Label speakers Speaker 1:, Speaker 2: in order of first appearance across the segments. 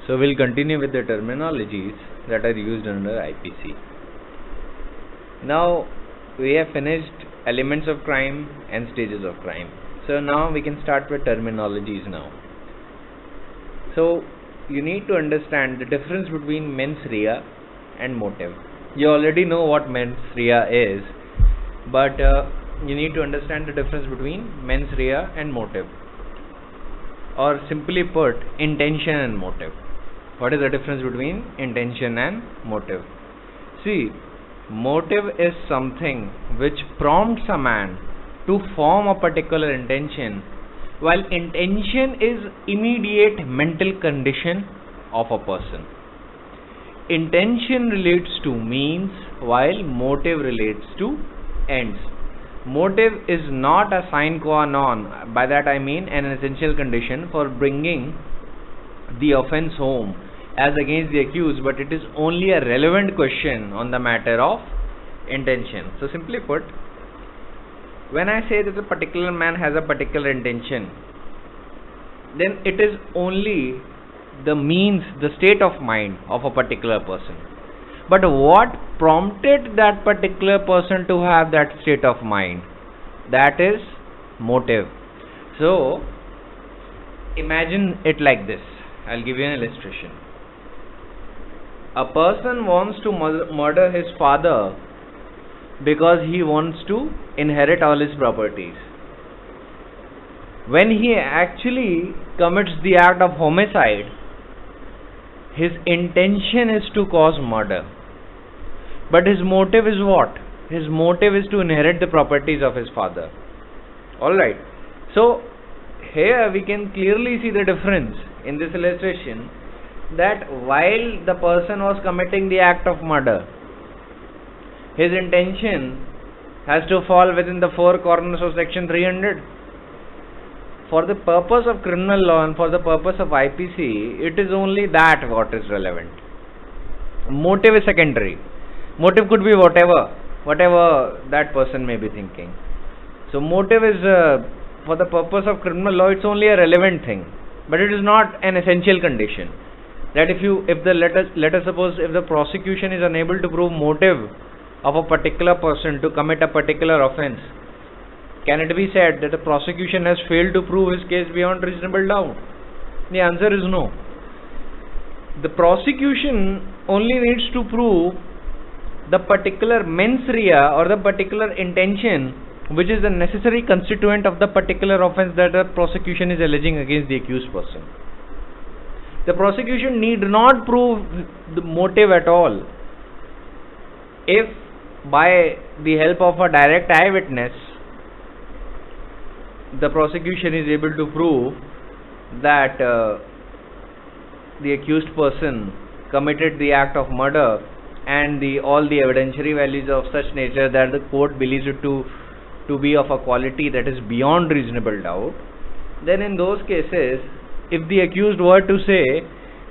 Speaker 1: So we'll continue with the terminologies that are used under IPC. Now we have finished elements of crime and stages of crime. So now we can start with terminologies now. So you need to understand the difference between mens rea and motive. You already know what mens rea is, but you need to understand the difference between mens rea and motive, or simply put, intention and motive. What is the difference between intention and motive? See, motive is something which prompts a man to form a particular intention, while intention is immediate mental condition of a person. Intention relates to means, while motive relates to ends. Motive is not a sine qua non. By that I mean an essential condition for bringing the offense home as against the accused, but it is only a relevant question on the matter of intention. So simply put, when I say that a particular man has a particular intention, then it is only the means, the state of mind of a particular person. But what prompted that particular person to have that state of mind? That is motive. So imagine it like this. I'll give you an illustration. A person wants to murder his father because he wants to inherit all his properties. When he actually commits the act of homicide, his intention is to cause murder. But his motive is what? His motive is to inherit the properties of his father. Alright. So here we can clearly see the difference in this illustration, that while the person was committing the act of murder, his intention has to fall within the four corners of section 300. For the purpose of criminal law and for the purpose of IPC, it is only that what is relevant. Motive is secondary. Motive could be whatever that person may be thinking. So motive is for the purpose of criminal law, it's only a relevant thing, but it is not an essential condition. That let us suppose if the prosecution is unable to prove motive of a particular person to commit a particular offense, can it be said that the prosecution has failed to prove his case beyond reasonable doubt? The answer is no. The prosecution only needs to prove the particular mens rea or the particular intention which is the necessary constituent of the particular offense that the prosecution is alleging against the accused person. The prosecution need not prove the motive at all. If by the help of a direct eyewitness the prosecution is able to prove that the accused person committed the act of murder and all the evidentiary values of such nature that the court believes it to be of a quality that is beyond reasonable doubt, then in those cases, if the accused were to say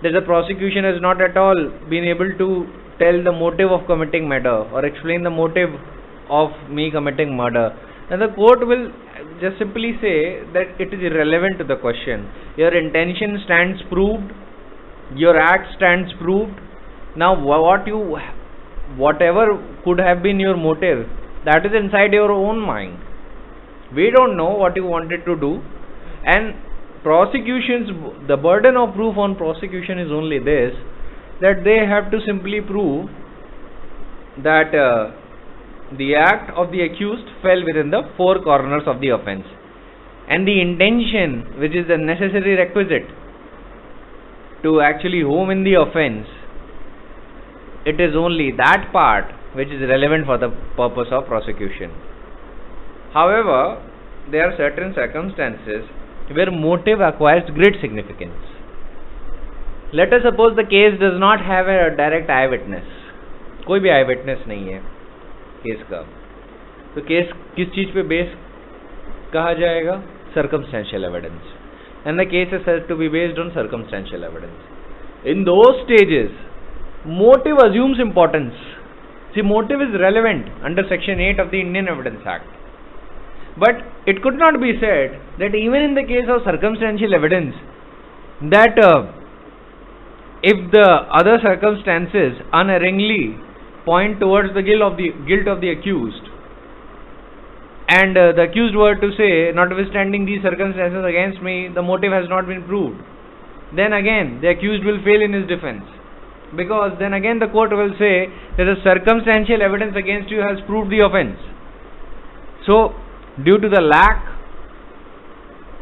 Speaker 1: that the prosecution has not at all been able to tell the motive of committing murder or explain the motive of me committing murder, then the court will just simply say that it is irrelevant to the question. Your intention stands proved, your act stands proved. Now whatever could have been your motive, that is inside your own mind. We don't know what you wanted to do, and the burden of proof on prosecution is only this, that they have to simply prove that the act of the accused fell within the four corners of the offense, and the intention, which is the necessary requisite to actually home in the offense, it is only that part which is relevant for the purpose of prosecution. However, there are certain circumstances where motive acquires great significance. Let us suppose the case does not have a direct eyewitness. कोई भी eyewitness नहीं है case का, तो case किस चीज पे base कहा जाएगा? Circumstantial evidence, and the case is said to be based on circumstantial evidence. In those stages, motive assumes importance. See, motive is relevant under section 8 of the Indian Evidence Act. But it could not be said that even in the case of circumstantial evidence that if the other circumstances unerringly point towards the guilt of the accused, and the accused were to say, notwithstanding these circumstances against me, the motive has not been proved, then again the accused will fail in his defense, because then again the court will say that the circumstantial evidence against you has proved the offense. So due to the lack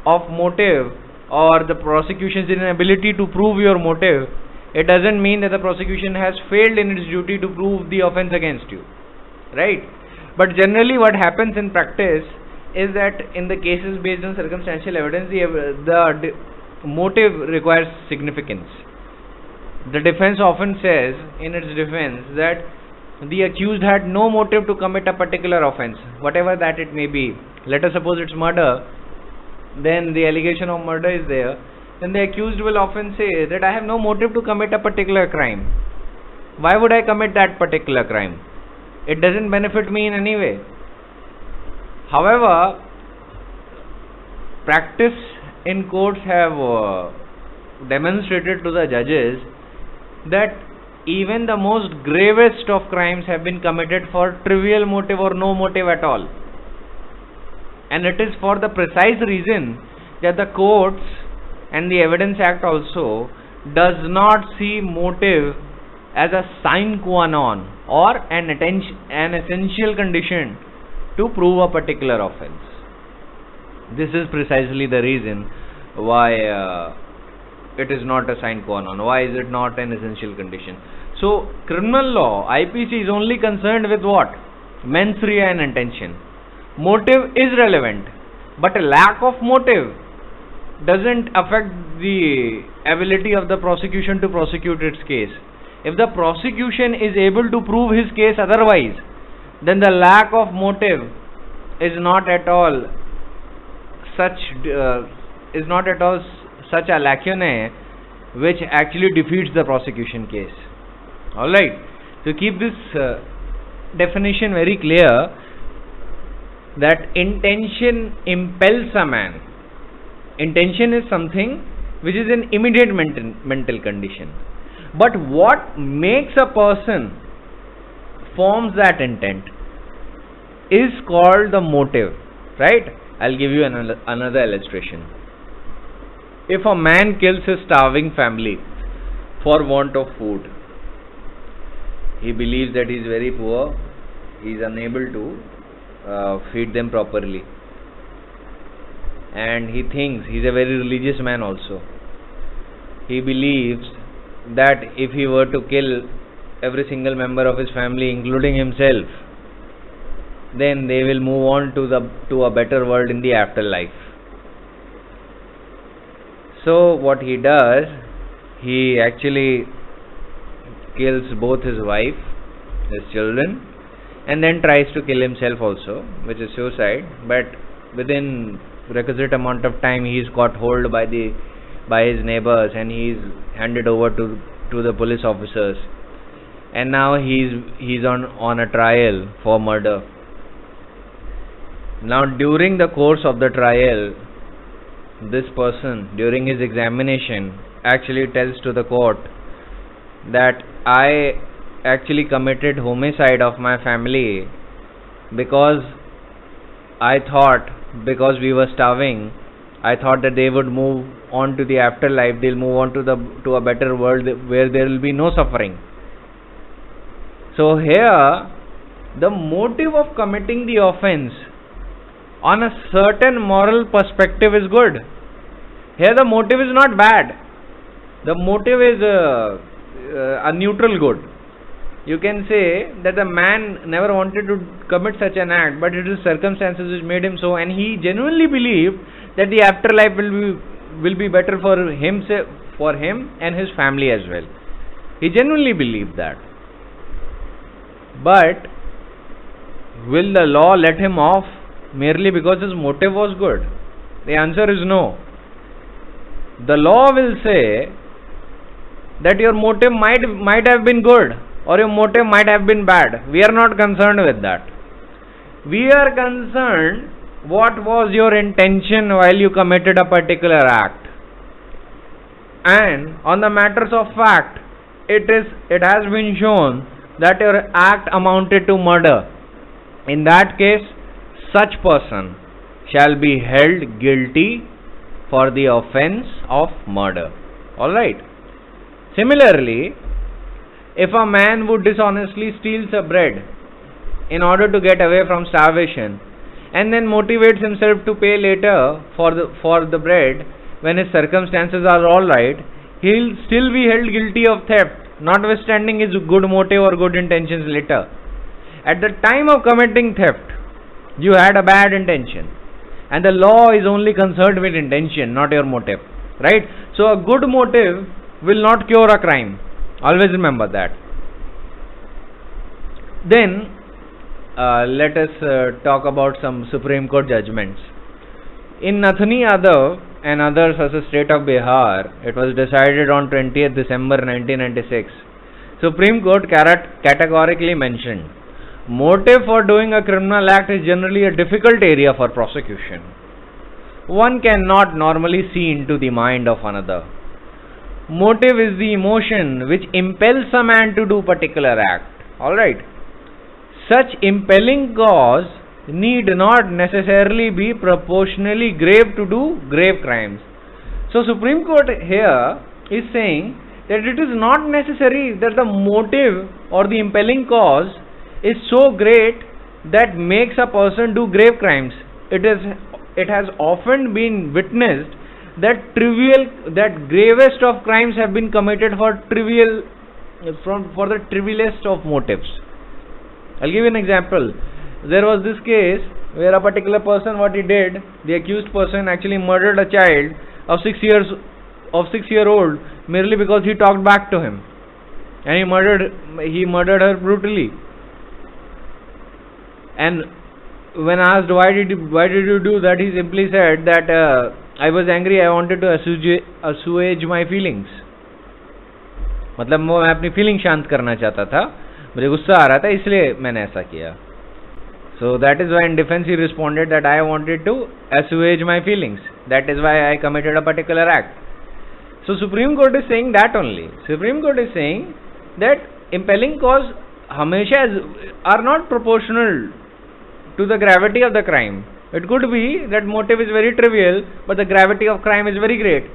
Speaker 1: of motive or the prosecution's inability to prove your motive, it doesn't mean that the prosecution has failed in its duty to prove the offense against you, right? But generally what happens in practice is that in the cases based on circumstantial evidence, the motive requires significance. The defense often says in its defense that the accused had no motive to commit a particular offense, whatever that it may be. Let us suppose it's murder, then the allegation of murder is there, then the accused will often say that I have no motive to commit a particular crime. Why would I commit that particular crime? It doesn't benefit me in any way. However, practice in courts have demonstrated to the judges that even the most gravest of crimes have been committed for trivial motive or no motive at all. And it is for the precise reason that the courts and the Evidence Act also does not see motive as a sine qua non or an essential condition to prove a particular offense. This is precisely the reason why it is not a sine qua non. Why is it not an essential condition? So criminal law, IPC, is only concerned with what? Mens rea and intention. Motive is relevant, but a lack of motive doesn't affect the ability of the prosecution to prosecute its case. If the prosecution is able to prove his case otherwise, then the lack of motive is not at all such a lacunae which actually defeats the prosecution case. Alright, to keep this definition very clear, that intention impels a man. Intention is something which is an immediate mental condition. But what makes a person forms that intent is called the motive, right? I'll give you another illustration. If a man kills his starving family for want of food, he believes that he is very poor, he is unable to feed them properly, and he thinks, he is a very religious man also, he believes that if he were to kill every single member of his family including himself, then they will move on to a better world in the afterlife. So what he does, he actually kills both his wife, his children, and then tries to kill himself also, which is suicide. But within requisite amount of time, he is caught hold by his neighbors, and he is handed over to the police officers, and now he's on a trial for murder. Now during the course of the trial, this person, during his examination, actually tells to the court that I actually committed homicide of my family because I thought, because we were starving, I thought that they would move on to the afterlife, they'll move on to a better world where there will be no suffering. So here, the motive of committing the offense on a certain moral perspective is good. Here the motive is not bad. The motive is a neutral good. You can say that the man never wanted to commit such an act, but it is circumstances which made him so, and he genuinely believed that the afterlife will be better for him and his family as well. He genuinely believed that. But will the law let him off merely because his motive was good? The answer is no. The law will say that your motive might have been good, or your motive might have been bad. We are not concerned with that. We are concerned what was your intention while you committed a particular act. and on the matters of fact, it has been shown that your act amounted to murder, in that case, such person shall be held guilty for the offense of murder. Alright. Similarly, if a man would dishonestly steals a bread in order to get away from starvation and then motivates himself to pay later for the bread when his circumstances are alright, he'll still be held guilty of theft, notwithstanding his good motive or good intentions later. At the time of committing theft, you had a bad intention, and the law is only concerned with intention, not your motive, right? So a good motive will not cure a crime. Always remember that. Then let us talk about some Supreme Court judgments. In Nathani Yadav and others versus State of Bihar, it was decided on 20th December 1996. Supreme Court categorically mentioned, motive for doing a criminal act is generally a difficult area for prosecution. One cannot normally see into the mind of another. Motive is the emotion which impels a man to do particular act. Alright. Such impelling cause need not necessarily be proportionally grave to do grave crimes. So Supreme Court here is saying that it is not necessary that the motive or the impelling cause is so great that makes a person do grave crimes. It has often been witnessed that gravest of crimes have been committed for the trivialest of motives. I'll give you an example. There was this case where a particular person, what he did, the accused person actually murdered a child of 6-year-old merely because he talked back to him, and he murdered her brutally. And when asked why did you do that, he simply said that I was angry, I wanted to assuage my feelings. मतलब मैं अपनी feeling शांत करना चाहता था, मुझे गुस्सा आ रहा था इसलिए मैंने ऐसा किया. So that is why in defense he responded that I wanted to assuage my feelings. That is why I committed a particular act. So Supreme Court is saying that only. Supreme Court is saying that impelling cause हमेशा are not proportional to the gravity of the crime. It could be that motive is very trivial, but the gravity of crime is very great.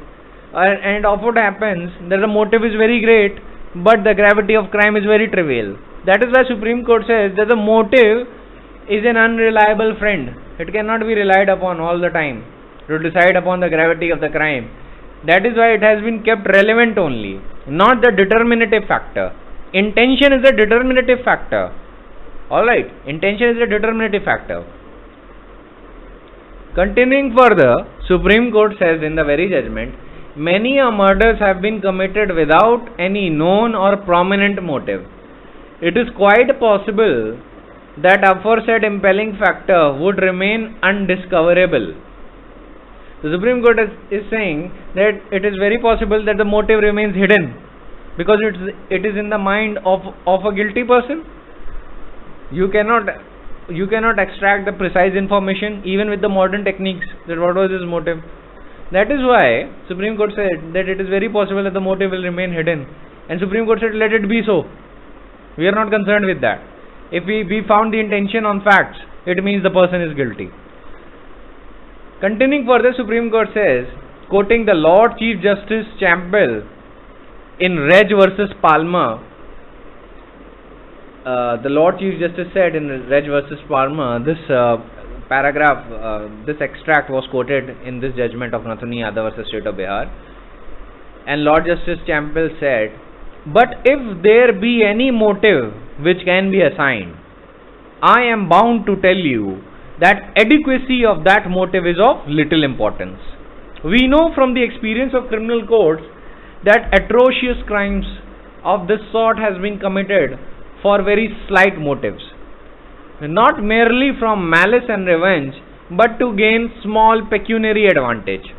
Speaker 1: And often happens that the motive is very great, but the gravity of crime is very trivial. That is why Supreme Court says that the motive is an unreliable friend. It cannot be relied upon all the time to decide upon the gravity of the crime. That is why it has been kept relevant only, not the determinative factor. Intention is the determinative factor. Alright, intention is the determinative factor. Continuing further, Supreme Court says in the very judgment, many murders have been committed without any known or prominent motive. It is quite possible that aforesaid impelling factor would remain undiscoverable. The Supreme Court is saying that it is very possible that the motive remains hidden because it is in the mind of a guilty person. You cannot extract the precise information even with the modern techniques that what was his motive. That is why Supreme Court said that it is very possible that the motive will remain hidden, and Supreme Court said let it be so. We are not concerned with that. If we found the intention on facts, it means the person is guilty. Continuing further, Supreme Court says, quoting the Lord Chief Justice Campbell in Reg versus Palmer, the Lord Chief Justice said in Reg versus Palmer, this this extract was quoted in this judgment of Nathani Yadav versus State of Bihar, and Lord Justice Campbell said, but if there be any motive which can be assigned, I am bound to tell you that adequacy of that motive is of little importance. We know from the experience of criminal courts that atrocious crimes of this sort has been committed for very slight motives, not merely from malice and revenge, but to gain small pecuniary advantage.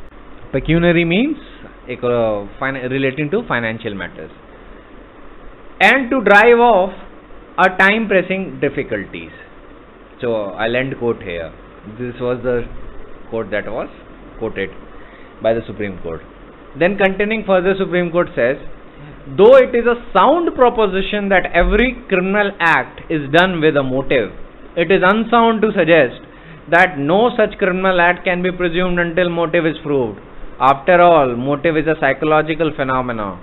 Speaker 1: Pecuniary means relating to financial matters, and to drive off a time pressing difficulties. So I'll end quote here. This was the quote that was quoted by the Supreme Court. Then continuing further, Supreme Court says, though it is a sound proposition that every criminal act is done with a motive, it is unsound to suggest that no such criminal act can be presumed until motive is proved. After all, motive is a psychological phenomenon.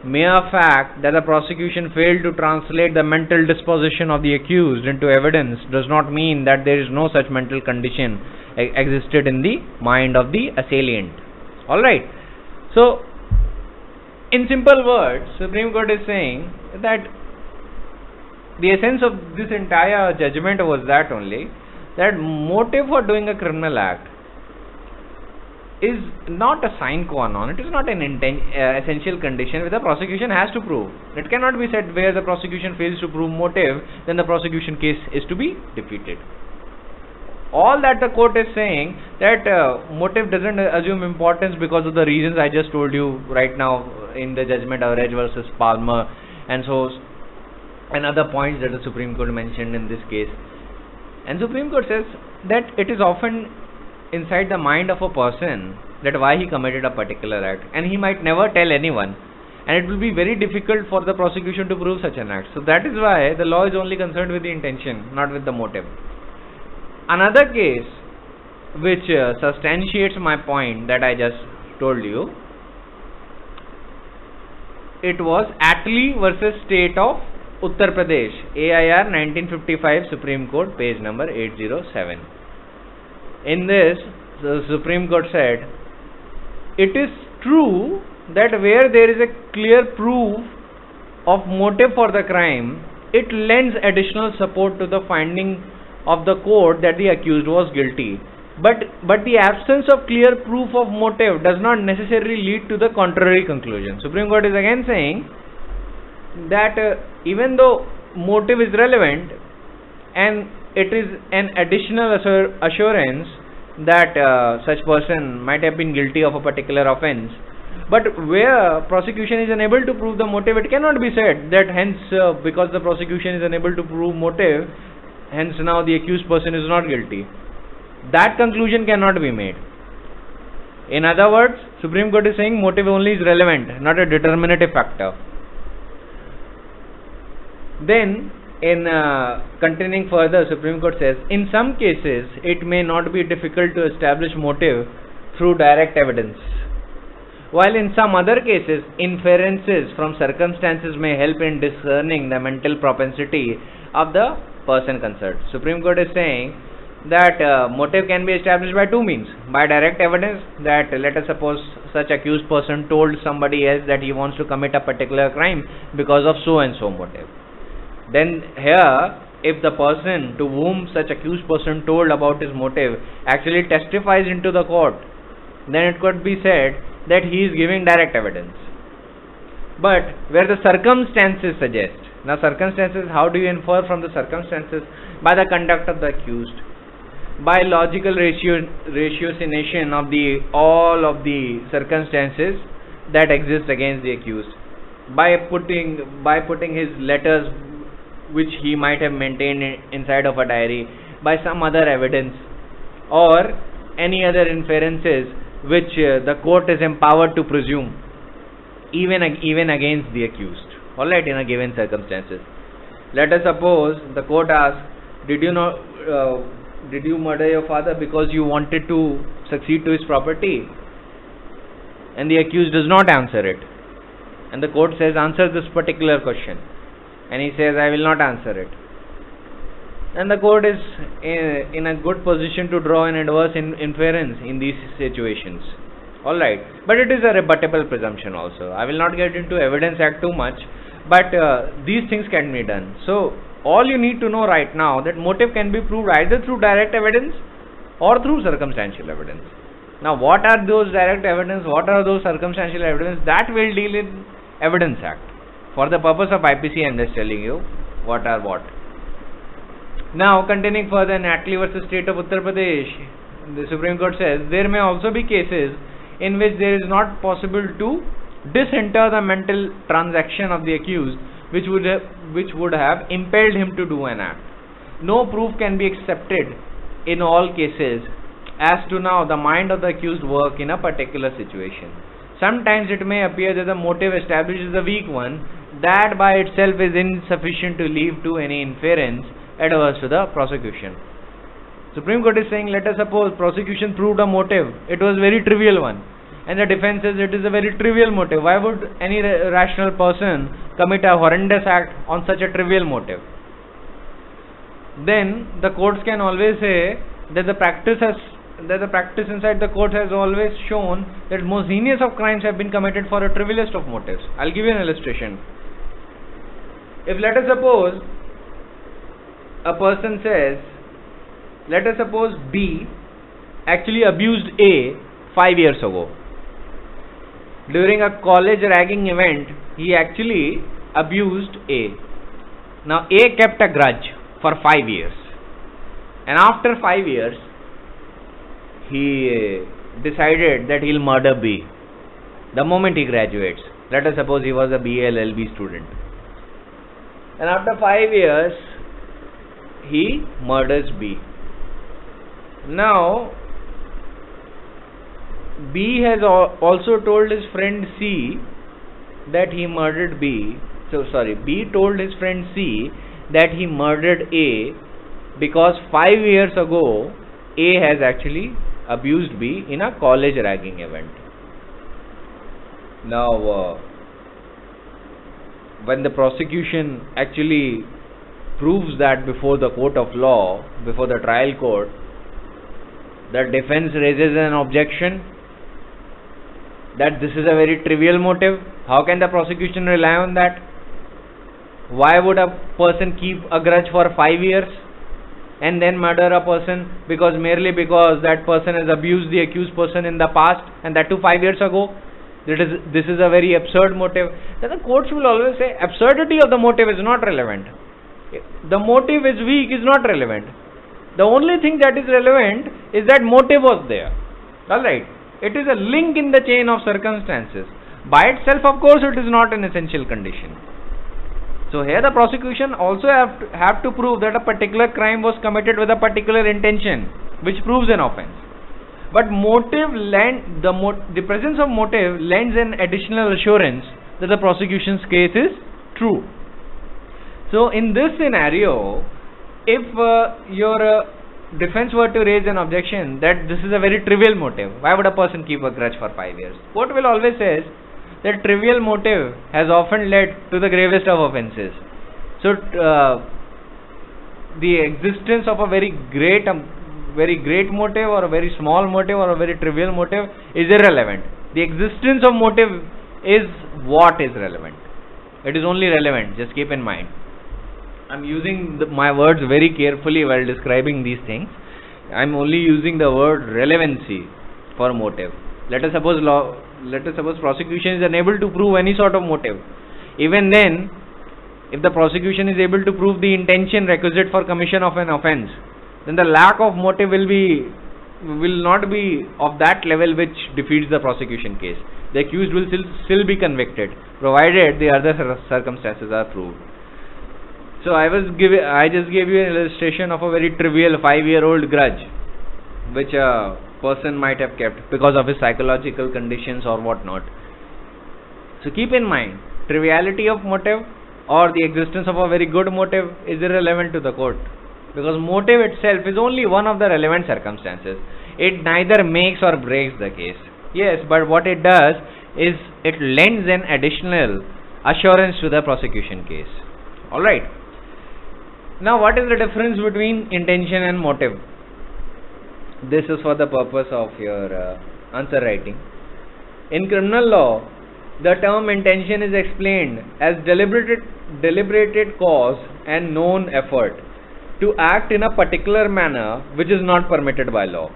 Speaker 1: Mere fact that the prosecution failed to translate the mental disposition of the accused into evidence does not mean that there is no such mental condition existed in the mind of the assailant. Alright. So, in simple words, Supreme Court is saying that the essence of this entire judgment was that only, that motive for doing a criminal act is not a sine qua non. It is not an essential condition which the prosecution has to prove. It cannot be said where the prosecution fails to prove motive, then the prosecution case is to be defeated. All that the court is saying, that motive doesn't assume importance because of the reasons I just told you right now in the judgment of Reg versus Palmer, and so and other points that the Supreme Court mentioned in this case. And Supreme Court says that it is often inside the mind of a person that why he committed a particular act, and he might never tell anyone, and it will be very difficult for the prosecution to prove such an act. So that is why the law is only concerned with the intention, not with the motive. Another case which substantiates my point that I just told you, it was Attlee versus State of Uttar Pradesh, AIR 1955, Supreme Court, page number 807. In this, the Supreme Court said, it is true that where there is a clear proof of motive for the crime, it lends additional support to the finding of the court that the accused was guilty. But the absence of clear proof of motive does not necessarily lead to the contrary conclusion. Supreme Court is again saying that even though motive is relevant and it is an additional assurance that such person might have been guilty of a particular offense, but where prosecution is unable to prove the motive, it cannot be said that hence because the prosecution is unable to prove motive, hence now the accused person is not guilty. That conclusion cannot be made. In other words, Supreme Court is saying motive only is relevant, not a determinative factor. Then, in continuing further, Supreme Court says, in some cases, it may not be difficult to establish motive through direct evidence, while in some other cases, inferences from circumstances may help in discerning the mental propensity of the person concerned. Supreme Court is saying that motive can be established by two means. By direct evidence, that let us suppose such accused person told somebody else that he wants to commit a particular crime because of so and so motive. Then here, if the person to whom such accused person told about his motive actually testifies into the court, then it could be said that he is giving direct evidence. But where the circumstances suggest, now circumstances, how do you infer from the circumstances? By the conduct of the accused, by logical ratiocination of all of the circumstances that exist against the accused, by putting his letters which he might have maintained inside of a diary, by some other evidence or any other inferences which the court is empowered to presume even against the accused. Alright, in a given circumstances. Let us suppose the court asks, did you murder your father because you wanted to succeed to his property? And the accused does not answer it. And the court says, answer this particular question. And he says, I will not answer it. And the court is in a good position to draw an adverse inference in these situations. Alright, but it is a rebuttable presumption also. I will not get into Evidence Act too much, but these things can be done. So, all you need to know right now that motive can be proved either through direct evidence or through circumstantial evidence. Now, what are those direct evidence, what are those circumstantial evidence? That will deal in Evidence Act. For the purpose of IPC, I am just telling you what are what. Now, continuing further, in Attlee versus State of Uttar Pradesh, the Supreme Court says, there may also be cases in which there is not possible to disinter the mental transaction of the accused which would have impelled him to do an act. No proof can be accepted in all cases as to now the mind of the accused work in a particular situation. sometimes it may appear that the motive established is a weak one, that by itself is insufficient to lead to any inference adverse to the prosecution. Supreme Court is saying, let us suppose prosecution proved a motive, it was very trivial one, and the defense says it is a very trivial motive. Why would any rational person commit a horrendous act on such a trivial motive? Then the courts can always say that the practice inside the court has always shown that most heinous of crimes have been committed for a trivialist of motives. I'll give you an illustration. If let us suppose a person says, let us suppose B actually abused A 5 years ago. During a college ragging event, he actually abused A. Now A kept a grudge for 5 years, and after 5 years he decided that he'll murder B the moment he graduates. Let us suppose he was a BA LLB student, and after 5 years he murders B. Now B has also told his friend C that he murdered B. B told his friend C that he murdered A because 5 years ago A has actually abused B in a college ragging event. Now when the prosecution actually proves that before the court of law, before the trial court, the defense raises an objection that this is a very trivial motive. How can the prosecution rely on that? Why would a person keep a grudge for 5 years and then murder a person merely because that person has abused the accused person in the past, and that too 5 years ago? This is a very absurd motive. Then the courts will always say absurdity of the motive is not relevant. The motive is weak is not relevant. The only thing that is relevant is that motive was there. Alright. It is a link in the chain of circumstances. By itself, of course, it is not an essential condition. So here the prosecution also have to prove that a particular crime was committed with a particular intention, which proves an offense. But the presence of motive lends an additional assurance that the prosecution's case is true. So in this scenario, if your defense were to raise an objection that this is a very trivial motive, why would a person keep a grudge for 5 years? Court will always say that trivial motive has often led to the gravest of offenses. So the existence of a very great motive or a very small motive or a very trivial motive is irrelevant. The existence of motive is what is relevant. It is only relevant, just keep in mind. I am using my words very carefully while describing these things. I am only using the word relevancy for motive. Let us suppose prosecution is unable to prove any sort of motive. Even then, if the prosecution is able to prove the intention requisite for commission of an offence, then the lack of motive will not be of that level which defeats the prosecution case. The accused will still be convicted, provided the other circumstances are proved. So I just gave you an illustration of a very trivial 5-year-old grudge which a person might have kept because of his psychological conditions or whatnot. So keep in mind, triviality of motive or the existence of a very good motive is irrelevant to the court, because motive itself is only one of the relevant circumstances. It neither makes or breaks the case. Yes, but what it does is it lends an additional assurance to the prosecution case. Alright. Now what is the difference between intention and motive? This is for the purpose of your answer writing. In criminal law, the term intention is explained as deliberated cause and known effort to act in a particular manner which is not permitted by law.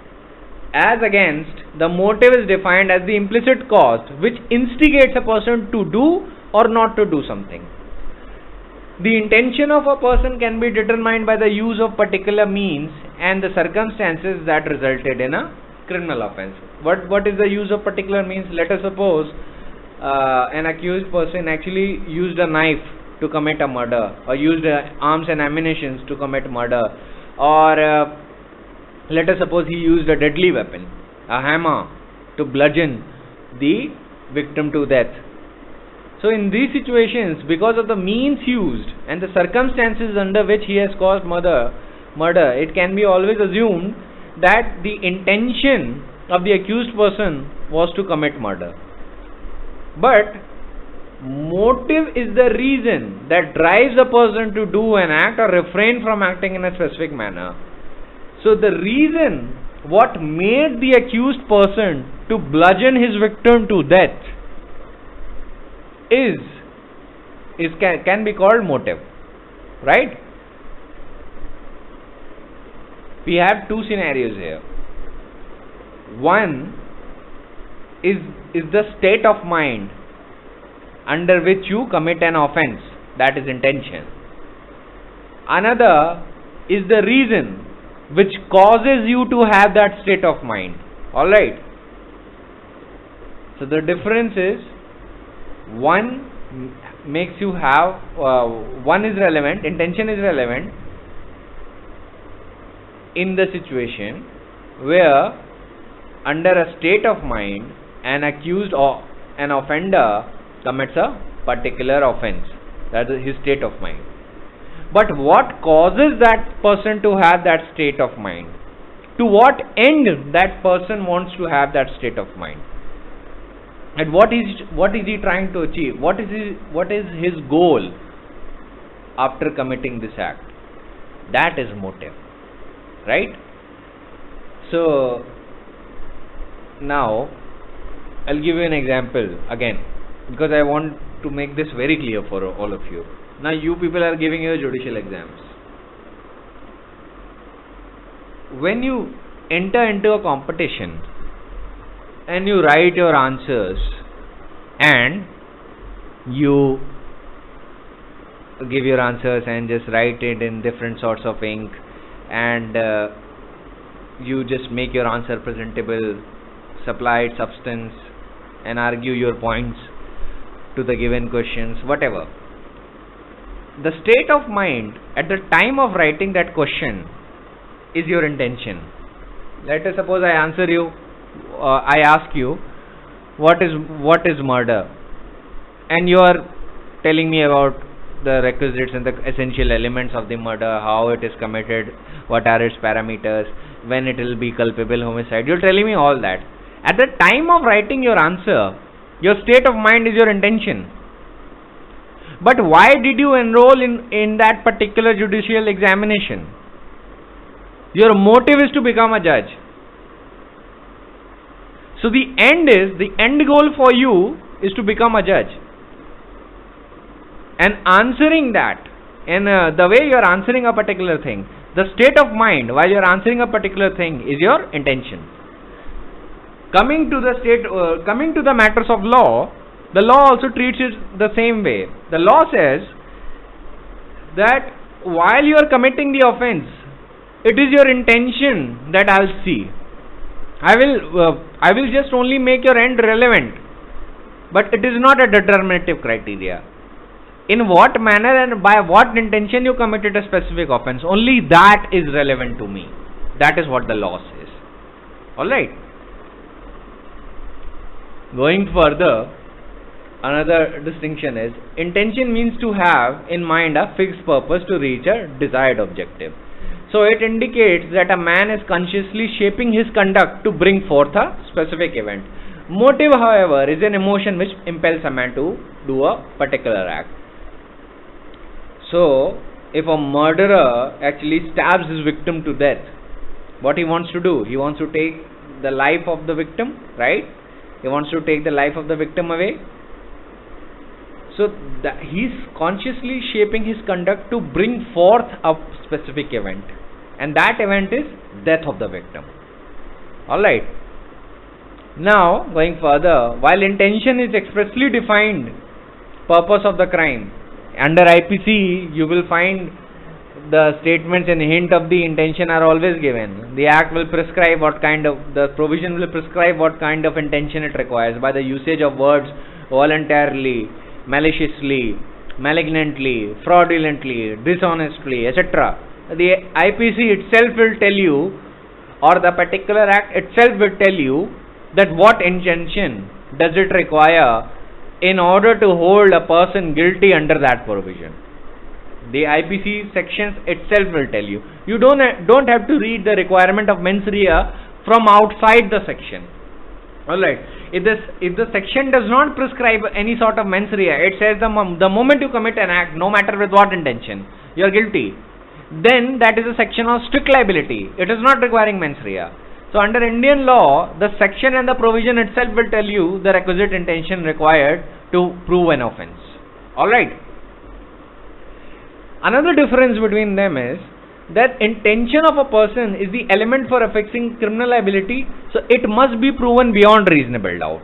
Speaker 1: As against, the motive is defined as the implicit cause which instigates a person to do or not to do something. The intention of a person can be determined by the use of particular means and the circumstances that resulted in a criminal offense. What is the use of particular means? Let us suppose an accused person actually used a knife to commit a murder, or used arms and ammunition to commit murder, or let us suppose he used a deadly weapon, a hammer, to bludgeon the victim to death. So in these situations, because of the means used and the circumstances under which he has caused murder, it can be always assumed that the intention of the accused person was to commit murder. But motive is the reason that drives a person to do an act or refrain from acting in a specific manner. So the reason what made the accused person to bludgeon his victim to death can be called motive, right? We have two scenarios here. One is the state of mind under which you commit an offense, that is intention. Another is the reason which causes you to have that state of mind. Alright. So the difference is, one makes you have, one is relevant, intention is relevant in the situation where under a state of mind an accused or an offender commits a particular offense, that is his state of mind. But what causes that person to have that state of mind? To what end that person wants to have that state of mind? And what is he trying to achieve? What is his goal after committing this act? That is motive, right? So now I'll give you an example again, because I want to make this very clear for all of you. Now you people are giving your judicial exams. When you enter into a competition and you write your answers and you give your answers and just write it in different sorts of ink, and you just make your answer presentable, supply its substance and argue your points to the given questions, whatever. The state of mind at the time of writing that question is your intention. Let us suppose I answer you, I ask you, what is murder? And you are telling me about the requisites and the essential elements of the murder, how it is committed, what are its parameters, when it will be culpable homicide. You are telling me all that. At the time of writing your answer, your state of mind is your intention. But why did you enroll in that particular judicial examination? Your motive is to become a judge. So the end goal for you is to become a judge. And answering that, and the way you are answering a particular thing, the state of mind while you are answering a particular thing is your intention. Coming to the matters of law, the law also treats it the same way. The law says that while you are committing the offense, it is your intention that I will see. I will just only make your end relevant, but it is not a determinative criteria. In what manner and by what intention you committed a specific offense, only that is relevant to me. That is what the law says. Alright. Going further, another distinction is, intention means to have in mind a fixed purpose to reach a desired objective. So it indicates that a man is consciously shaping his conduct to bring forth a specific event. Motive, however, is an emotion which impels a man to do a particular act. So if a murderer actually stabs his victim to death, what he wants to do? He wants to take the life of the victim, right? He wants to take the life of the victim away. So he's consciously shaping his conduct to bring forth a specific event, and that event is death of the victim. Alright. Now going further, while intention is expressly defined purpose of the crime, under IPC you will find the statements and hint of the intention are always given. The act will prescribe the provision will prescribe what kind of intention it requires by the usage of words voluntarily, maliciously, malignantly, fraudulently, dishonestly, etc. The IPC itself will tell you, or the particular act itself will tell you, that what intention does it require in order to hold a person guilty under that provision? The IPC sections itself will tell you. You don't have to read the requirement of mens rea from outside the section. Alright, if the section does not prescribe any sort of mens rea, it says the moment you commit an act, no matter with what intention, you are guilty, then that is a section of strict liability. It is not requiring mens rea. So under Indian law, the section and the provision itself will tell you the requisite intention required to prove an offence. Alright. Another difference between them is that intention of a person is the element for affixing criminal liability, so it must be proven beyond reasonable doubt.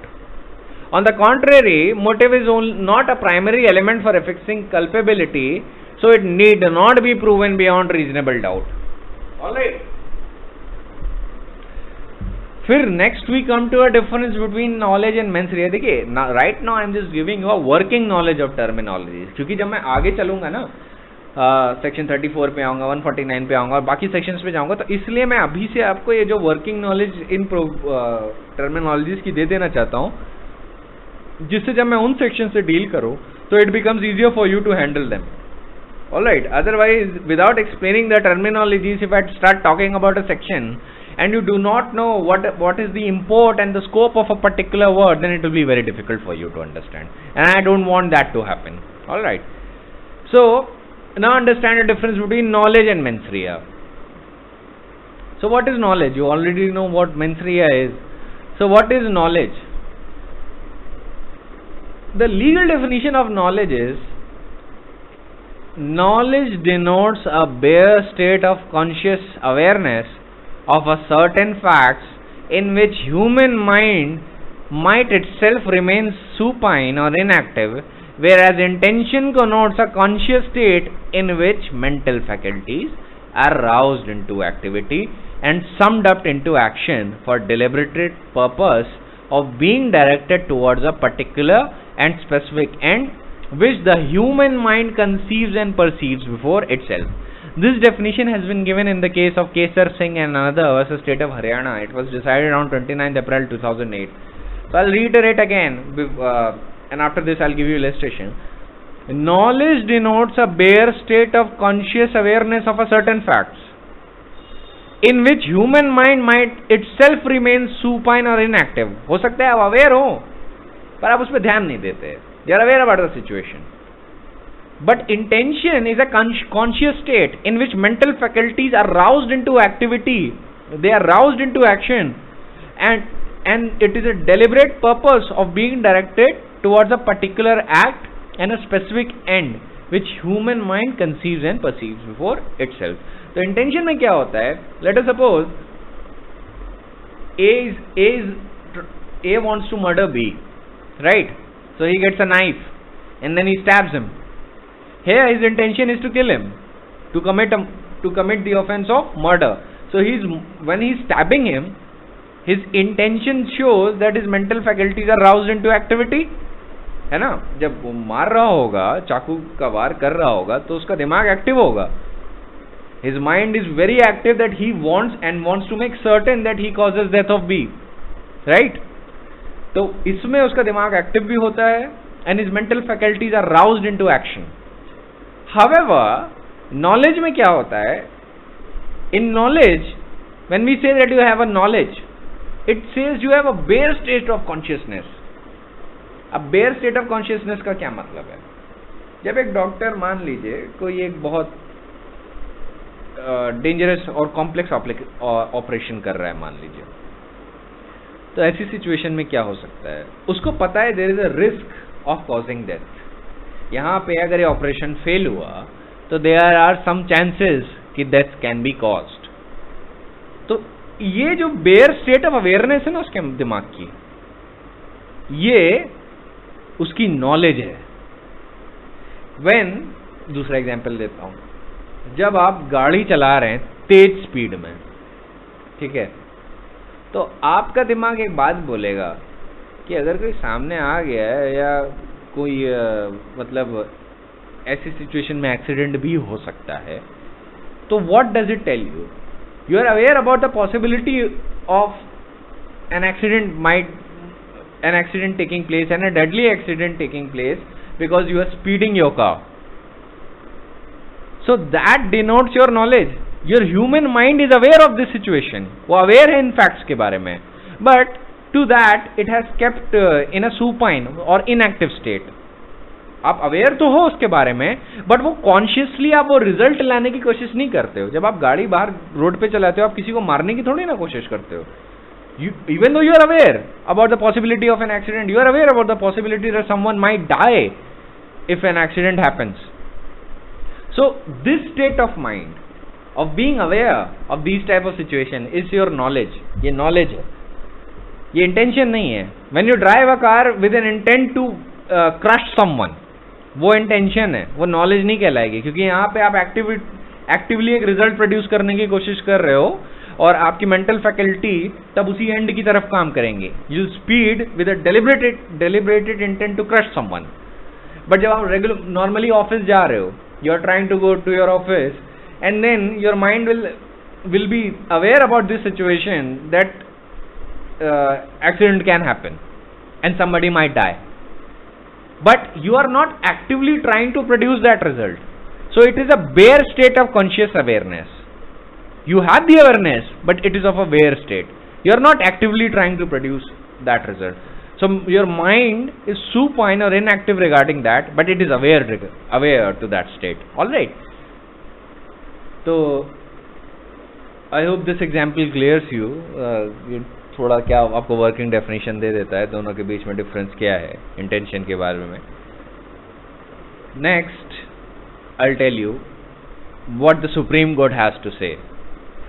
Speaker 1: On the contrary, motive is not a primary element for affixing culpability, so it need not be proven beyond reasonable doubt. Alright. फिर next we come to a difference between knowledge and mens rea. देखिए, right now I am just giving you a working knowledge of terminologies. क्योंकि जब मैं आगे चलूँगा ना, section 34 पे आऊँगा, 149 पे आऊँगा और बाकी सेक्शंस पे जाऊँगा, तो इसलिए मैं अभी से आपको ये जो वर्किंग नॉलेज इन टर्मिनोलॉजीज की दे देना चाहता हूँ, जिससे जब मैं उन सेक्शन से डील करूँ तो it becomes easier for you to handle them. Alright, otherwise without explaining the terminologies, if I start talking about a section and you do not know what is the import and the scope of a particular word, then it will be very difficult for you to understand, and I don't want that to happen. Alright, so now understand the difference between knowledge and mens rea. So what is knowledge? You already know what mens rea is. So what is knowledge? The legal definition of knowledge is, knowledge denotes a bare state of conscious awareness of a certain facts in which human mind might itself remain supine or inactive, whereas intention connotes a conscious state in which mental faculties are roused into activity and summed up into action for deliberate purpose of being directed towards a particular and specific end which the human mind conceives and perceives before itself. This definition has been given in the case of Kesar Singh and another versus State of Haryana. It was decided on 29th April 2008. So I'll reiterate again, and after this I'll give you illustration. Knowledge denotes a bare state of conscious awareness of a certain facts, in which human mind might itself remain supine or inactive. हो सकता है आप aware हो, पर आप उस पर ध्यान नहीं देते. You are aware about the situation. But intention is a conscious state in which mental faculties are roused into activity. They are roused into action, and it is a deliberate purpose of being directed towards a particular act and a specific end which human mind conceives and perceives before itself. So intention में क्या होता है? Let us suppose A wants to murder B, right? So he gets a knife and then he stabs him. Here his intention is to kill him, to commit the offense of murder. So when he's stabbing him, his intention shows that his mental faculties are roused into activity. है ना? जब वो मार रहा होगा, चाकू का वार कर रहा होगा, तो उसका दिमाग एक्टिव होगा. His mind is very active that he wants to make certain that he causes death of B, right? तो इसमें उसका दिमाग एक्टिव भी होता है, and his mental faculties are roused into action. However, knowledge में क्या होता है? In knowledge, when we say that you have a knowledge, it says you have a bare state of consciousness. अब bare state of consciousness का क्या मतलब है? जब एक डॉक्टर, मान लीजिए कोई एक बहुत डेंजरस और कॉम्प्लेक्स ऑपरेशन कर रहा है, मान लीजिए, तो ऐसी सिचुएशन में क्या हो सकता है? उसको पता है there is a risk of causing death. यहाँ पे अगर ये ऑपरेशन फेल हुआ तो देयर आर सम चांसेस कि डेथ कैन बी कॉज्ड. तो ये जो बेयर स्टेट ऑफ अवेयरनेस है ना उसके दिमाग की, ये उसकी नॉलेज है. व्हेन, दूसरा एग्जांपल देता हूं, जब आप गाड़ी चला रहे हैं तेज स्पीड में, ठीक है, तो आपका दिमाग एक बात बोलेगा कि अगर कोई सामने आ गया है या कोई मतलब ऐसी सिचुएशन में एक्सीडेंट भी हो सकता है, तो what does it tell you? You are aware about the possibility of an accident might an accident taking place, and a deadly accident taking place, because you are speeding your car. So that denotes your knowledge. Your human mind is aware of this situation. वो aware है इन facts के बारे में, but to that it has kept in a supine or inactive state. आप aware तो हो उसके बारे में, बट वो कॉन्शियसली आप वो रिजल्ट लाने की कोशिश नहीं करते हो. जब आप गाड़ी बाहर रोड पे चलाते हो, आप किसी को मारने की थोड़ी ना कोशिश करते हो. Even though you are aware about the possibility of an accident, you are aware about the possibility that someone might die if an accident happens. So this state of mind of being aware of these type of situation is your knowledge. ये knowledge है, ये intention नहीं है. When you drive a car with an intent to crush someone, वो intention है, वो knowledge नहीं कहलाएगी, क्योंकि यहाँ पे आप एक्टिवली एक रिजल्ट प्रोड्यूस करने की कोशिश कर रहे हो और आपकी मेंटल फैकल्टी तब उसी एंड की तरफ काम करेंगे. You speed with a deliberated intent to crush someone. But जब आप नॉर्मली ऑफिस जा रहे हो, you are trying to go to your office, and then your mind will be aware about this situation that accident can happen and somebody might die, but you are not actively trying to produce that result. So it is a bare state of conscious awareness. You have the awareness, but it is of a bare state. You are not actively trying to produce that result. So your mind is supine or inactive regarding that, but it is aware to that state. All right. So I hope this example clears you. थोड़ा क्या आपको working definition दे देता है दोनों के बीच में difference क्या है इंटेंशन के बारे में. Next I tell you what the supreme court has to say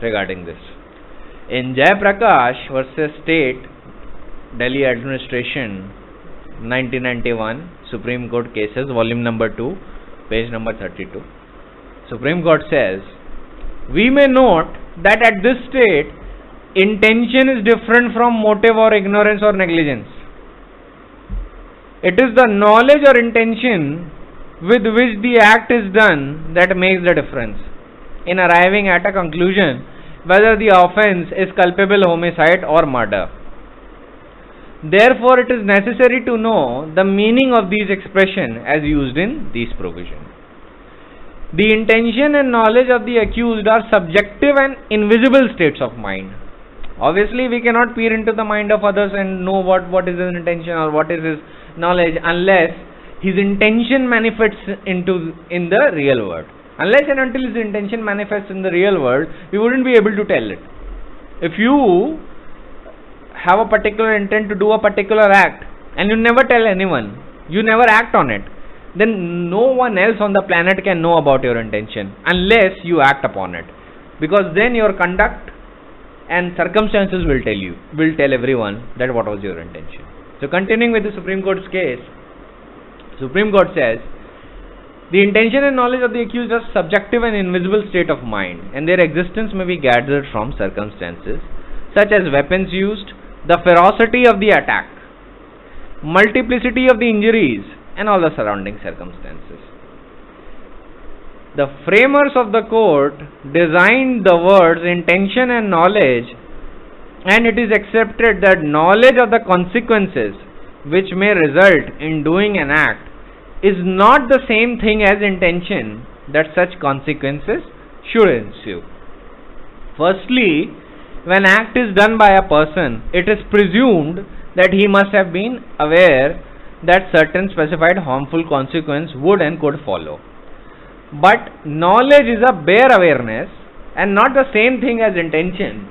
Speaker 1: regarding this. In Jayaprakash versus state Delhi administration 1991 supreme court cases volume number 2 page number 32, supreme court says we may note that at this state intention is different from motive or ignorance or negligence. It is the knowledge or intention with which the act is done that makes the difference in arriving at a conclusion whether the offense is culpable homicide or murder. Therefore, it is necessary to know the meaning of these expressions as used in these provisions. The intention and knowledge of the accused are subjective and invisible states of mind. Obviously, we cannot peer into the mind of others and know what is his intention or what is his knowledge unless his intention manifests in the real world. Unless and until his intention manifests in the real world, we wouldn't be able to tell it. If you have a particular intent to do a particular act and you never tell anyone, you never act on it, then no one else on the planet can know about your intention unless you act upon it, because then your conduct and circumstances will tell everyone that what was your intention. So continuing with the Supreme Court's case, Supreme Court says the intention and knowledge of the accused are subjective and invisible state of mind, and their existence may be gathered from circumstances such as weapons used, the ferocity of the attack, multiplicity of the injuries, and all the surrounding circumstances. The framers of the court designed the words intention and knowledge, and it is accepted that knowledge of the consequences which may result in doing an act is not the same thing as intention that such consequences should ensue. Firstly, when act is done by a person, it is presumed that he must have been aware that certain specified harmful consequence would and could follow. But knowledge is a bare awareness and not the same thing as intention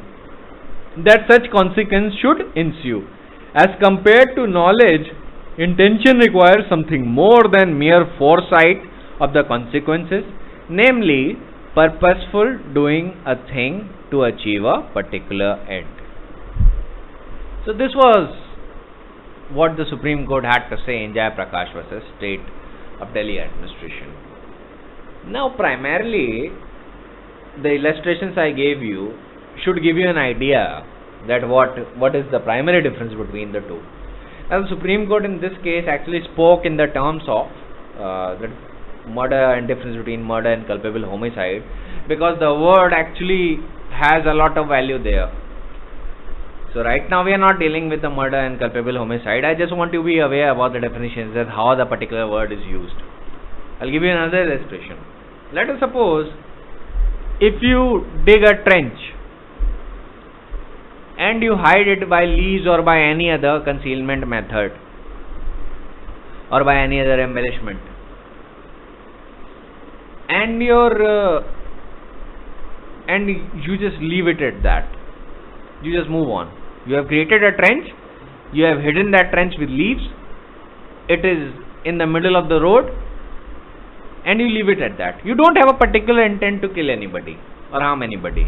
Speaker 1: that such consequence should ensue. As compared to knowledge, intention requires something more than mere foresight of the consequences, namely purposeful doing a thing to achieve a particular end. So this was what the Supreme Court had to say in Jayaprakash versus State of Delhi Administration. Now primarily the illustrations I gave you should give you an idea that what is the primary difference between the two. Now the Supreme Court in this case actually spoke in the terms of the murder and difference between murder and culpable homicide, because the word actually has a lot of value there. So right now we are not dealing with the murder and culpable homicide. I just want you to be aware about the definitions, that how the particular word is used. I'll give you another illustration. Let us suppose if you dig a trench and you hide it by leaves or by any other concealment method or by any other embellishment, and you just leave it at that. You just move on. You have created a trench, you have hidden that trench with leaves, it is in the middle of the road, and you leave it at that. You don't have a particular intent to kill anybody or harm anybody.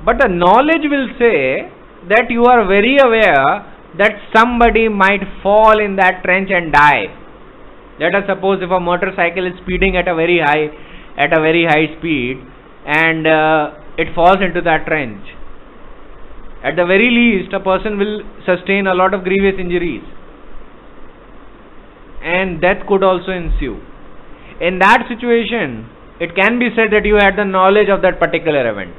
Speaker 1: But the knowledge will say that you are very aware that somebody might fall in that trench and die. Let us suppose if a motorcycle is speeding at a very high speed and it falls into that trench. At the very least, a person will sustain a lot of grievous injuries, and death could also ensue. In that situation, it can be said that you had the knowledge of that particular event,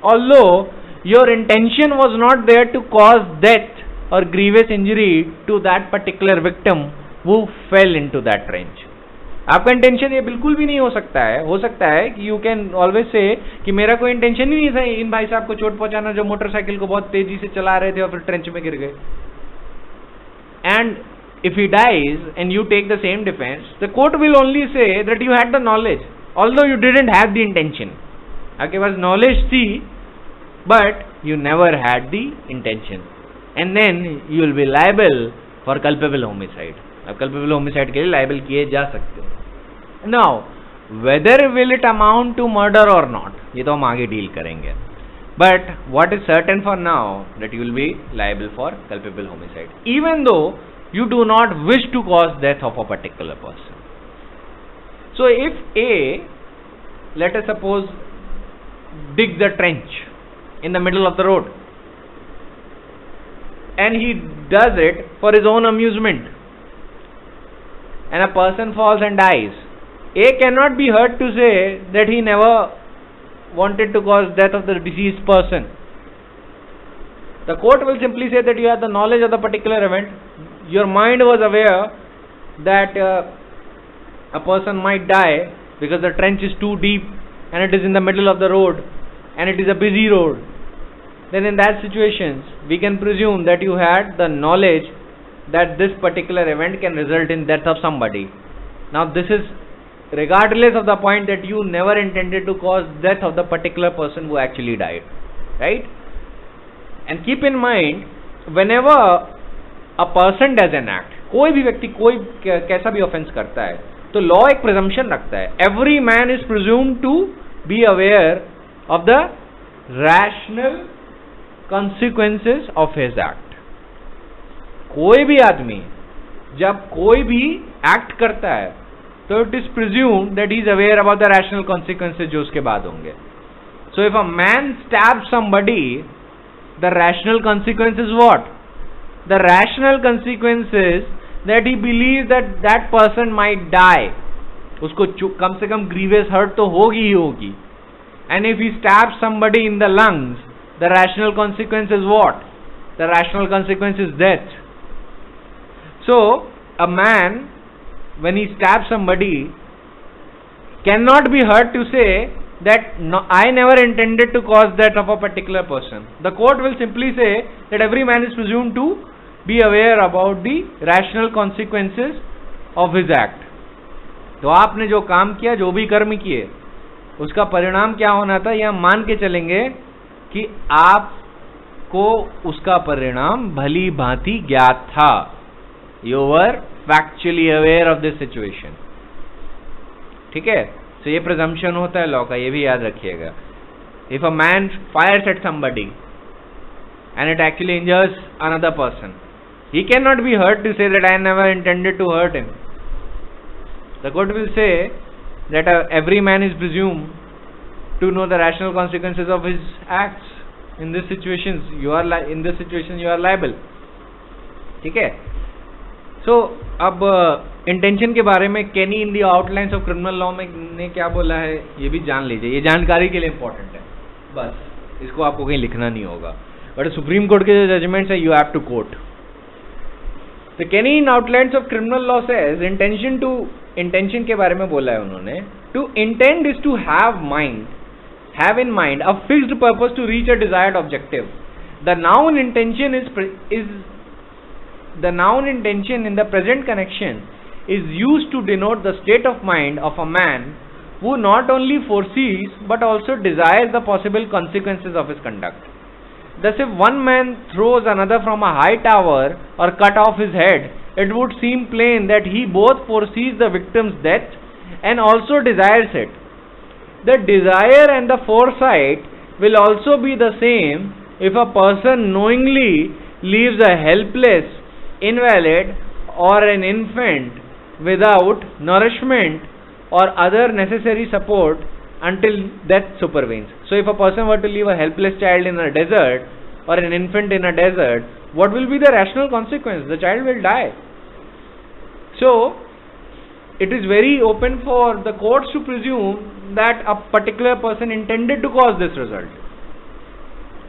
Speaker 1: although your intention was not there to cause death or grievous injury to that particular victim who fell into that trench. आपका intention ये बिल्कुल भी नहीं हो सकता है कि you can always say कि मेरा कोई इंटेंशन ही नहीं था इन भाई साहब को चोट पहुंचाना जो मोटरसाइकिल को बहुत तेजी से चला रहे थे और फिर ट्रेंच में गिर गए. And if he dies and you take the same defense, the court will only say that you had the knowledge, although you didn't have the intention. आपके पास knowledge थी, but you never had the intention, and then you will be liable for culpable homicide. अब culpable homicide के लिए liable किए जा सकते हैं. Now, whether will it amount to murder or not, ये तो हम आगे deal करेंगे. But what is certain for now that you will be liable for culpable homicide, even though you do not wish to cause death of a particular person. So if A, let us suppose, dig the trench in the middle of the road, and he does it for his own amusement, and a person falls and dies, A cannot be heard to say that he never wanted to cause death of the deceased person. The court will simply say that you had the knowledge of the particular event. Your mind was aware that a person might die because the trench is too deep and it is in the middle of the road and it is a busy road. Then in that situation, we can presume that you had the knowledge that this particular event can result in death of somebody. Now this is regardless of the point that you never intended to cause death of the particular person who actually died, right? And keep in mind, whenever a person does an act, कोई भी व्यक्ति कोई कैसा भी offense करता है, तो law एक presumption रखता है. Every man is presumed to be aware of the rational consequences of his act. कोई भी आदमी जब कोई भी act करता है, तो it is presumed that he is aware about the rational consequences जो उसके बाद होंगे. So if a man stabs somebody, the rational consequence is what? The rational consequence is that he believes that that person might die. उसको कम से कम grievous hurt तो होगी ही होगी. And if he stabs somebody in the lungs, the rational consequence is what? The rational consequence is death. So a man, when he stabs somebody, cannot be heard to say that no, I never intended to cause death of a particular person. The court will simply say that every man is presumed to be aware about the rational consequences of his act. तो आपने जो काम किया, जो भी कर्म किए, उसका परिणाम क्या होना था, यह मान के चलेंगे कि आपको उसका परिणाम भली भांति ज्ञात था. You were factually aware of this situation. ठीक है? तो ये presumption होता है लॉ का, ये भी याद रखिएगा. If a man fires at somebody and it actually injures another person, he cannot be heard to say that I never intended to hurt him. The court will say that every man is presumed to know the rational consequences of his acts. In this situation, you are liable. ठीक है? So अब intention के बारे में केनी इन दी outlines of criminal law में ने क्या बोला है, ये भी जान लीजिए. ये जानकारी के लिए इंपॉर्टेंट है, बस इसको आपको कहीं लिखना नहीं होगा. बट सुप्रीम कोर्ट के जो जजमेंट्स है you have to quote. The Canine Outlines of Criminal Law says intention के बारे में बोला है उन्होंने. To intend is to have in mind a fixed purpose to reach a desired objective. The noun intention in the present connection is used to denote the state of mind of a man who not only foresees but also desires the possible consequences of his conduct. Thus, if one man throws another from a high tower or cut off his head, it would seem plain that he both foresees the victim's death and also desires it. The desire and the foresight will also be the same if a person knowingly leaves a helpless, invalid or an infant without nourishment or other necessary support until death supervenes. So if a person were to leave a helpless child in a desert or an infant in a desert, what will be the rational consequence? The child will die. So it is very open for the courts to presume that a particular person intended to cause this result.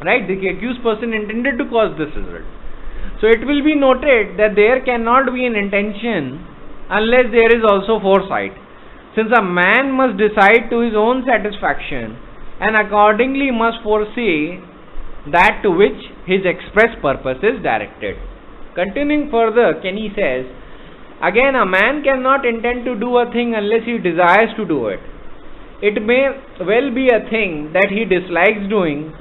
Speaker 1: Right? The accused person intended to cause this result. So it will be noted that there cannot be an intention unless there is also foresight. Since a man must decide to his own satisfaction and accordingly must foresee that to which his express purpose is directed. Continuing further, Kenny says, again, a man cannot intend to do a thing unless he desires to do it. It may well be a thing that he dislikes doing,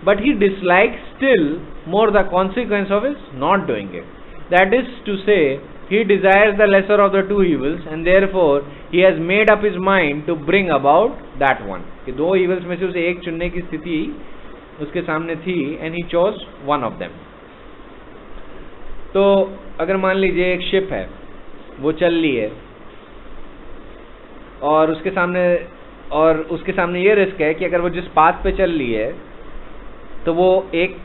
Speaker 1: but he dislikes still more the consequence of his not doing it. That is to say, he desires the lesser of the two evils and therefore he has made up his mind to bring about that one. कि दो evils में से उसे एक चुनने की स्थिति उसके सामने थी and he chose one of them. तो अगर मान लीजिए एक शिप है, वो चल रही है और उसके सामने ये रिस्क है कि अगर वो जिस पाथ पे चल रही है तो वो एक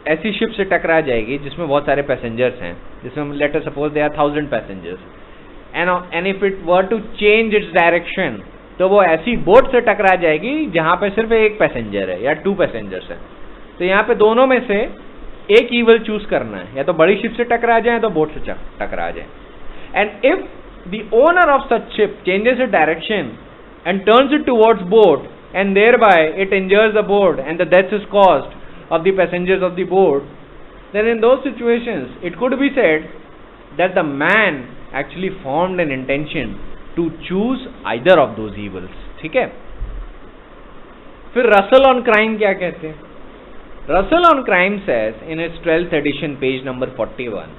Speaker 1: ऐसी शिप से टकरा जाएगी जिसमें बहुत सारे पैसेंजर्स हैं, जिसमें let us suppose there are 1000 passengers and if it were to change its direction, तो वो ऐसी बोट से टकरा जाएगी जहां पे सिर्फ एक पैसेंजर है या 2 पैसेंजर्स हैं. तो यहाँ पे दोनों में से एक ईवल चूज करना है, या तो बड़ी शिप से टकरा जाए तो बोट से टकरा जाए. And if the owner of such ship changes its direction and turns it towards boat and thereby it injures the boat and the death is caused of the passengers of the boat, then in those situations it could be said that the man actually formed an intention to choose either of those evils. ठीक है. फिर Russell on crime क्या कहते हैं? Russell on crime says in its 12th edition, page number 41,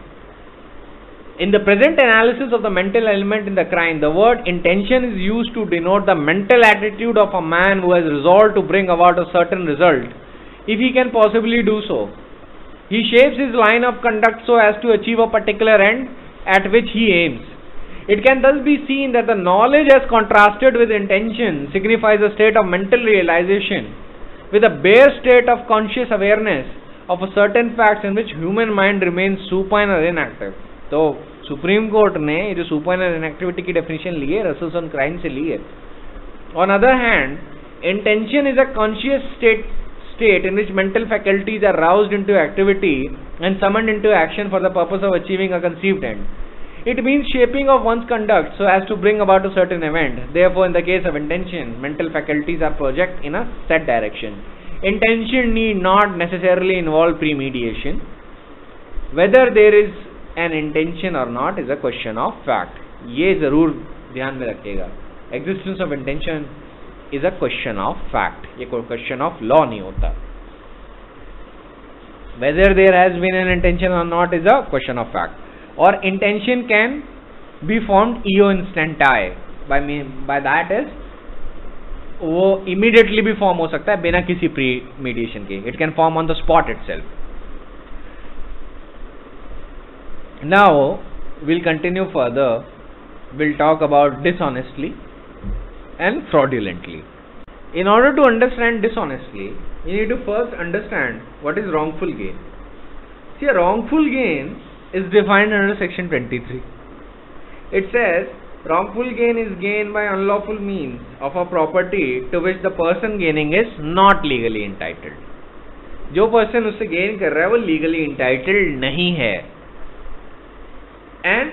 Speaker 1: in the present analysis of the mental element in the crime, the word intention is used to denote the mental attitude of a man who has resolved to bring about a certain result, if he can possibly do so. He shapes his line of conduct so as to achieve a particular end at which he aims. It can thus be seen that the knowledge as contrasted with intention signifies a state of mental realization with a bare state of conscious awareness of a certain facts in which human mind remains supine or inactive. तो supreme court ने ये जो supine और inactivity की definition ली है Russell's on crime से ली है. On other hand, intention is a conscious state in which mental faculties are roused into activity and summoned into action for the purpose of achieving a conceived end. It means shaping of one's conduct so as to bring about a certain event. Therefore, in the case of intention, mental faculties are project in a set direction. Intention need not necessarily involve premeditation. Whether there is an intention or not is a question of fact. ये जरूर ध्यान में रखिएगा. Existence of intention is a question of fact. ये कोई question of law नहीं होता. Whether there has been an intention or not is a question of fact. Or intention can be formed eo instantae. By that is वो immediately भी form हो सकता है बिना किसी premeditation के. It can form on the spot itself. Now we'll continue further. We'll talk about dishonestly and fraudulently. In order to understand dishonestly, you need to first understand what is wrongful gain. See, a wrongful gain is defined under section 23. It says wrongful gain is gained by unlawful means of a property to which the person gaining is not legally entitled. जो person उससे gain कर रहा है वो legally entitled नहीं है. And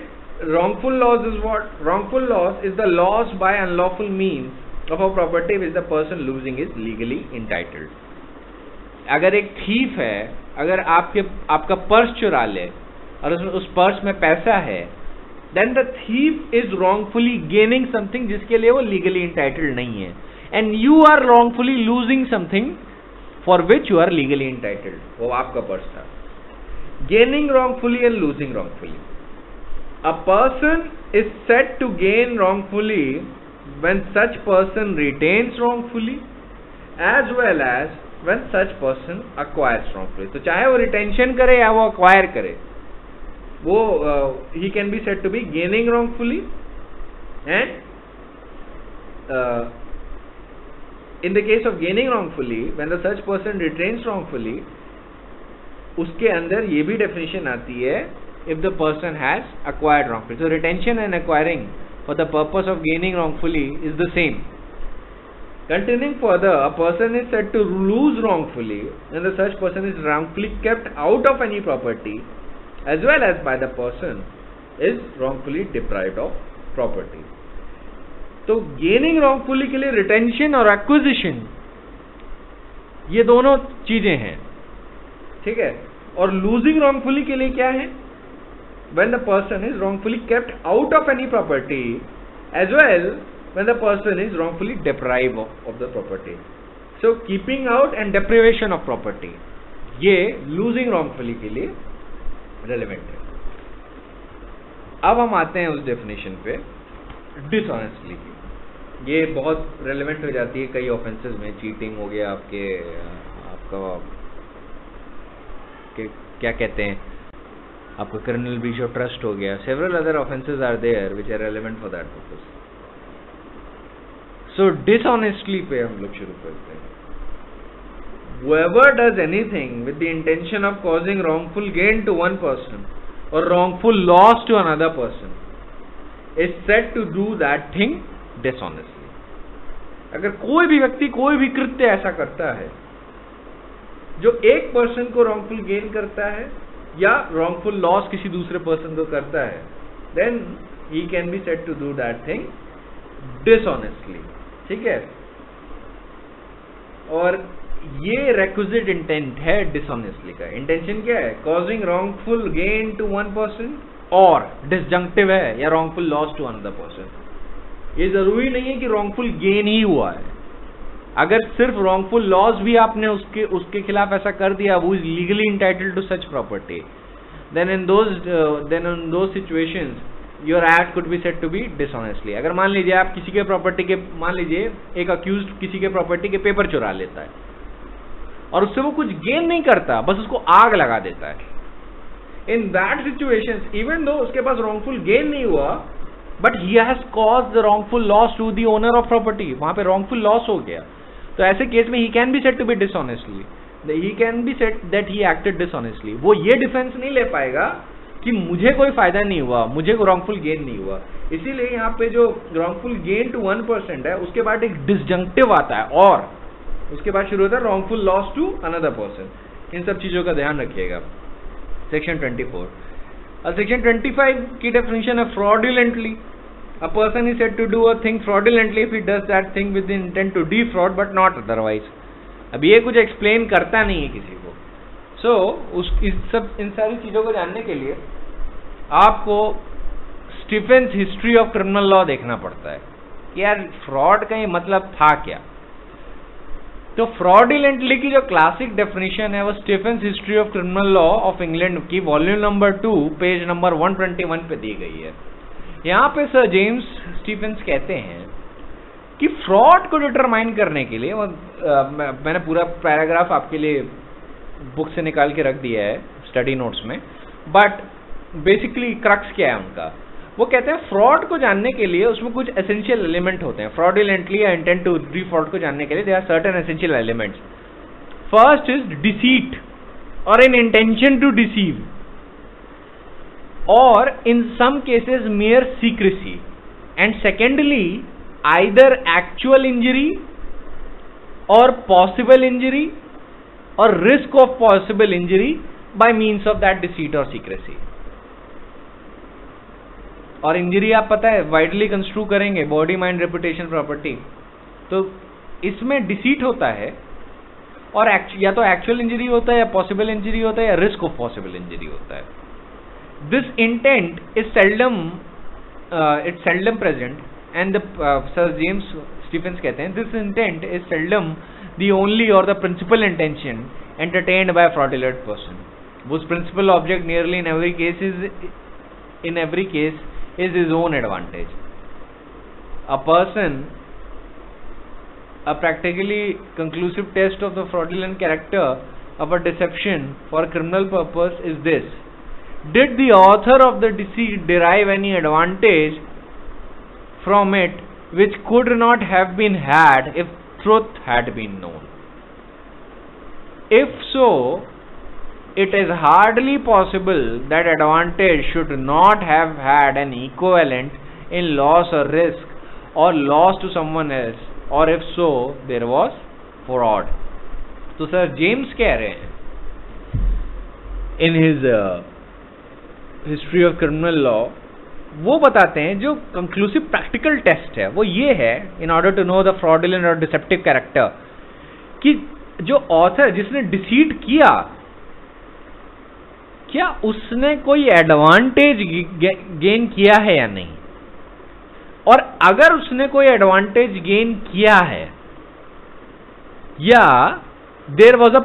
Speaker 1: wrongful loss is what? Wrongful loss is the loss by unlawful means of a property which the person losing is legally entitled. अगर एक thief है, अगर आपका पर्स चुरा ले और उस पर्स में पैसा है, then the thief is wrongfully gaining something जिसके लिए वो legally entitled नहीं है, and you are wrongfully losing something for which you are legally entitled. वो आपका पर्स था. Gaining wrongfully and losing wrongfully. A person is said to gain wrongfully when such person retains wrongfully as well as when such person acquires wrongfully. तो चाहे वो retention करे या वो acquire करे, वो he can be said to be gaining wrongfully. And in the case of gaining wrongfully, when the such person retains wrongfully, उसके अंदर ये भी definition आती है, if the person has acquired wrongfully. So retention and acquiring for the purpose of gaining wrongfully is the same. Continuing further, a person is said to lose wrongfully when the such person is wrongfully kept out of any property as well as by the person is wrongfully deprived of property. तो gaining wrongfully के लिए retention और acquisition ये दोनों चीजें हैं, ठीक है. और losing wrongfully के लिए क्या है? When the person is wrongfully kept out of any property as well when the person is wrongfully deprived of the property. So keeping out and deprivation of property, ये losing wrongfully के लिए relevant है. अब हम आते हैं उस definition पे dishonestly की. ये बहुत relevant हो जाती है कई offenses में. cheating हो गया, आपका क्या कहते हैं, आपका criminal breach of trust हो गया. Several other offenses are there which are relevant for that purpose. So dishonestly पे हम लोग शुरू करते हैं. Whoever does anything with the intention of causing wrongful gain to one person or wrongful loss to another person is said to do that thing dishonestly. अगर कोई भी व्यक्ति कोई भी कृत्य ऐसा करता है जो एक पर्सन को wrongful gain करता है या wrongful loss किसी दूसरे पर्सन को करता है, then he can be said to do that thing dishonestly. ठीक है. और ये requisite intent है dishonestly का. intention क्या है? causing wrongful gain to one person और disjunctive है या wrongful loss to another person. ये जरूरी नहीं है कि wrongful gain ही हुआ है. अगर सिर्फ wrongful loss भी आपने उसके खिलाफ ऐसा कर दिया, who is legally entitled to such property, then in those situations your act could be said to be dishonestly. अगर मान लीजिए आप किसी के प्रॉपर्टी के, मान लीजिए एक accused किसी के प्रॉपर्टी के पेपर चुरा लेता है और उससे वो कुछ गेन नहीं करता, बस उसको आग लगा देता है. In that situation, even though उसके पास wrongful gain नहीं हुआ, but he has caused the wrongful loss to the owner of property. वहां पे wrongful loss हो गया. तो ऐसे केस में he can be said to be dishonestly. He can be said that he acted dishonestly. वो ये डिफेंस नहीं ले पाएगा कि मुझे कोई फायदा नहीं हुआ, मुझे कोई wrongful gain नहीं हुआ. इसीलिए यहाँ पे जो wrongful gain to 1% है, उसके बाद एक disjunctive आता है और उसके बाद शुरू होता है wrongful loss to another person. इन सब चीजों का ध्यान रखिएगा. Section 24. Section 25 की definition है fraudulently. A person is said to do a thing fraudulently if he does that thing with the intent to defraud but not otherwise. अब ये कुछ एक्सप्लेन करता नहीं है किसी को. इन सारी चीजों को जानने के लिए आपको Stephen's history of criminal law देखना पड़ता है कि यार फ्रॉड का ये मतलब था क्या. तो फ्रॉडुलेंटली की जो क्लासिक डेफिनेशन है वो Stephen's history of criminal law of England की वॉल्यूम नंबर 2 पेज नंबर 121 पे दी गई है. यहाँ पे सर जेम्स स्टीफेंस कहते हैं कि फ्रॉड को डिटरमाइन करने के लिए मैंने पूरा पैराग्राफ आपके लिए बुक से निकाल के रख दिया है स्टडी नोट्स में, बट बेसिकली क्रक्स क्या है उनका. वो कहते हैं फ्रॉड को जानने के लिए उसमें कुछ एसेंशियल एलिमेंट होते हैं. फ्रॉडुलेंटली या इंटेंट टू डिफ्रॉड को जानने के लिए there are certain essential elements. First is deceit और an intention to deceive, or in some cases mere secrecy, and secondly either actual injury or possible injury or risk of possible injury by means of that deceit or secrecy. और injury आप पता है widely construe करेंगे, body mind reputation property, तो इसमें deceit होता है और या तो एक्चुअल इंजरी होता है या पॉसिबल इंजरी होता है या रिस्क ऑफ पॉसिबल इंजरी होता है. This intent is seldom present and sir James Stephens कहते हैं this intent is seldom the only और the principal intention entertained by fraudulent person. Whose principal object nearly in every case is his own advantage. A practically conclusive test of the fraudulent character of a deception for criminal purpose is this: did the author of the deceit derive any advantage from it which could not have been had if truth had been known? If so, it is hardly possible that advantage should not have had an equivalent in loss or risk or loss to someone else, or if so, there was fraud. तो sir James कह रहे हैं in his history of criminal law, वो बताते हैं जो conclusive practical test है वो ये है in order to know the fraudulent or deceptive character, कि जो ऑथर जिसने डिसीट किया क्या उसने कोई एडवांटेज गेन किया है या नहीं, और अगर उसने कोई एडवांटेज गेन किया है या there was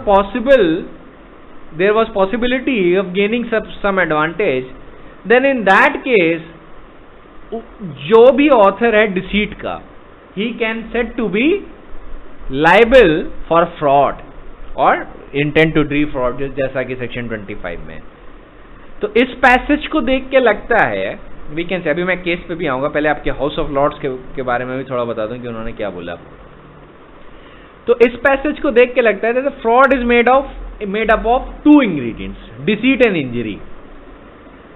Speaker 1: possibility of gaining some advantage, then in that case जो भी ऑथर है डिसीट का, he can set to be liable for fraud और इंटेंट टू डिफ्रॉड, जैसा कि सेक्शन 25 में. तो इस पैसेज को देख के लगता है वी कैन से, अभी मैं केस पे भी आऊंगा, पहले आपके हाउस ऑफ लॉर्ड्स के बारे में भी थोड़ा बता दूं कि उन्होंने क्या बोला. तो इस पैसेज को देख के लगता है that fraud is made up of two ingredients, deceit and injury.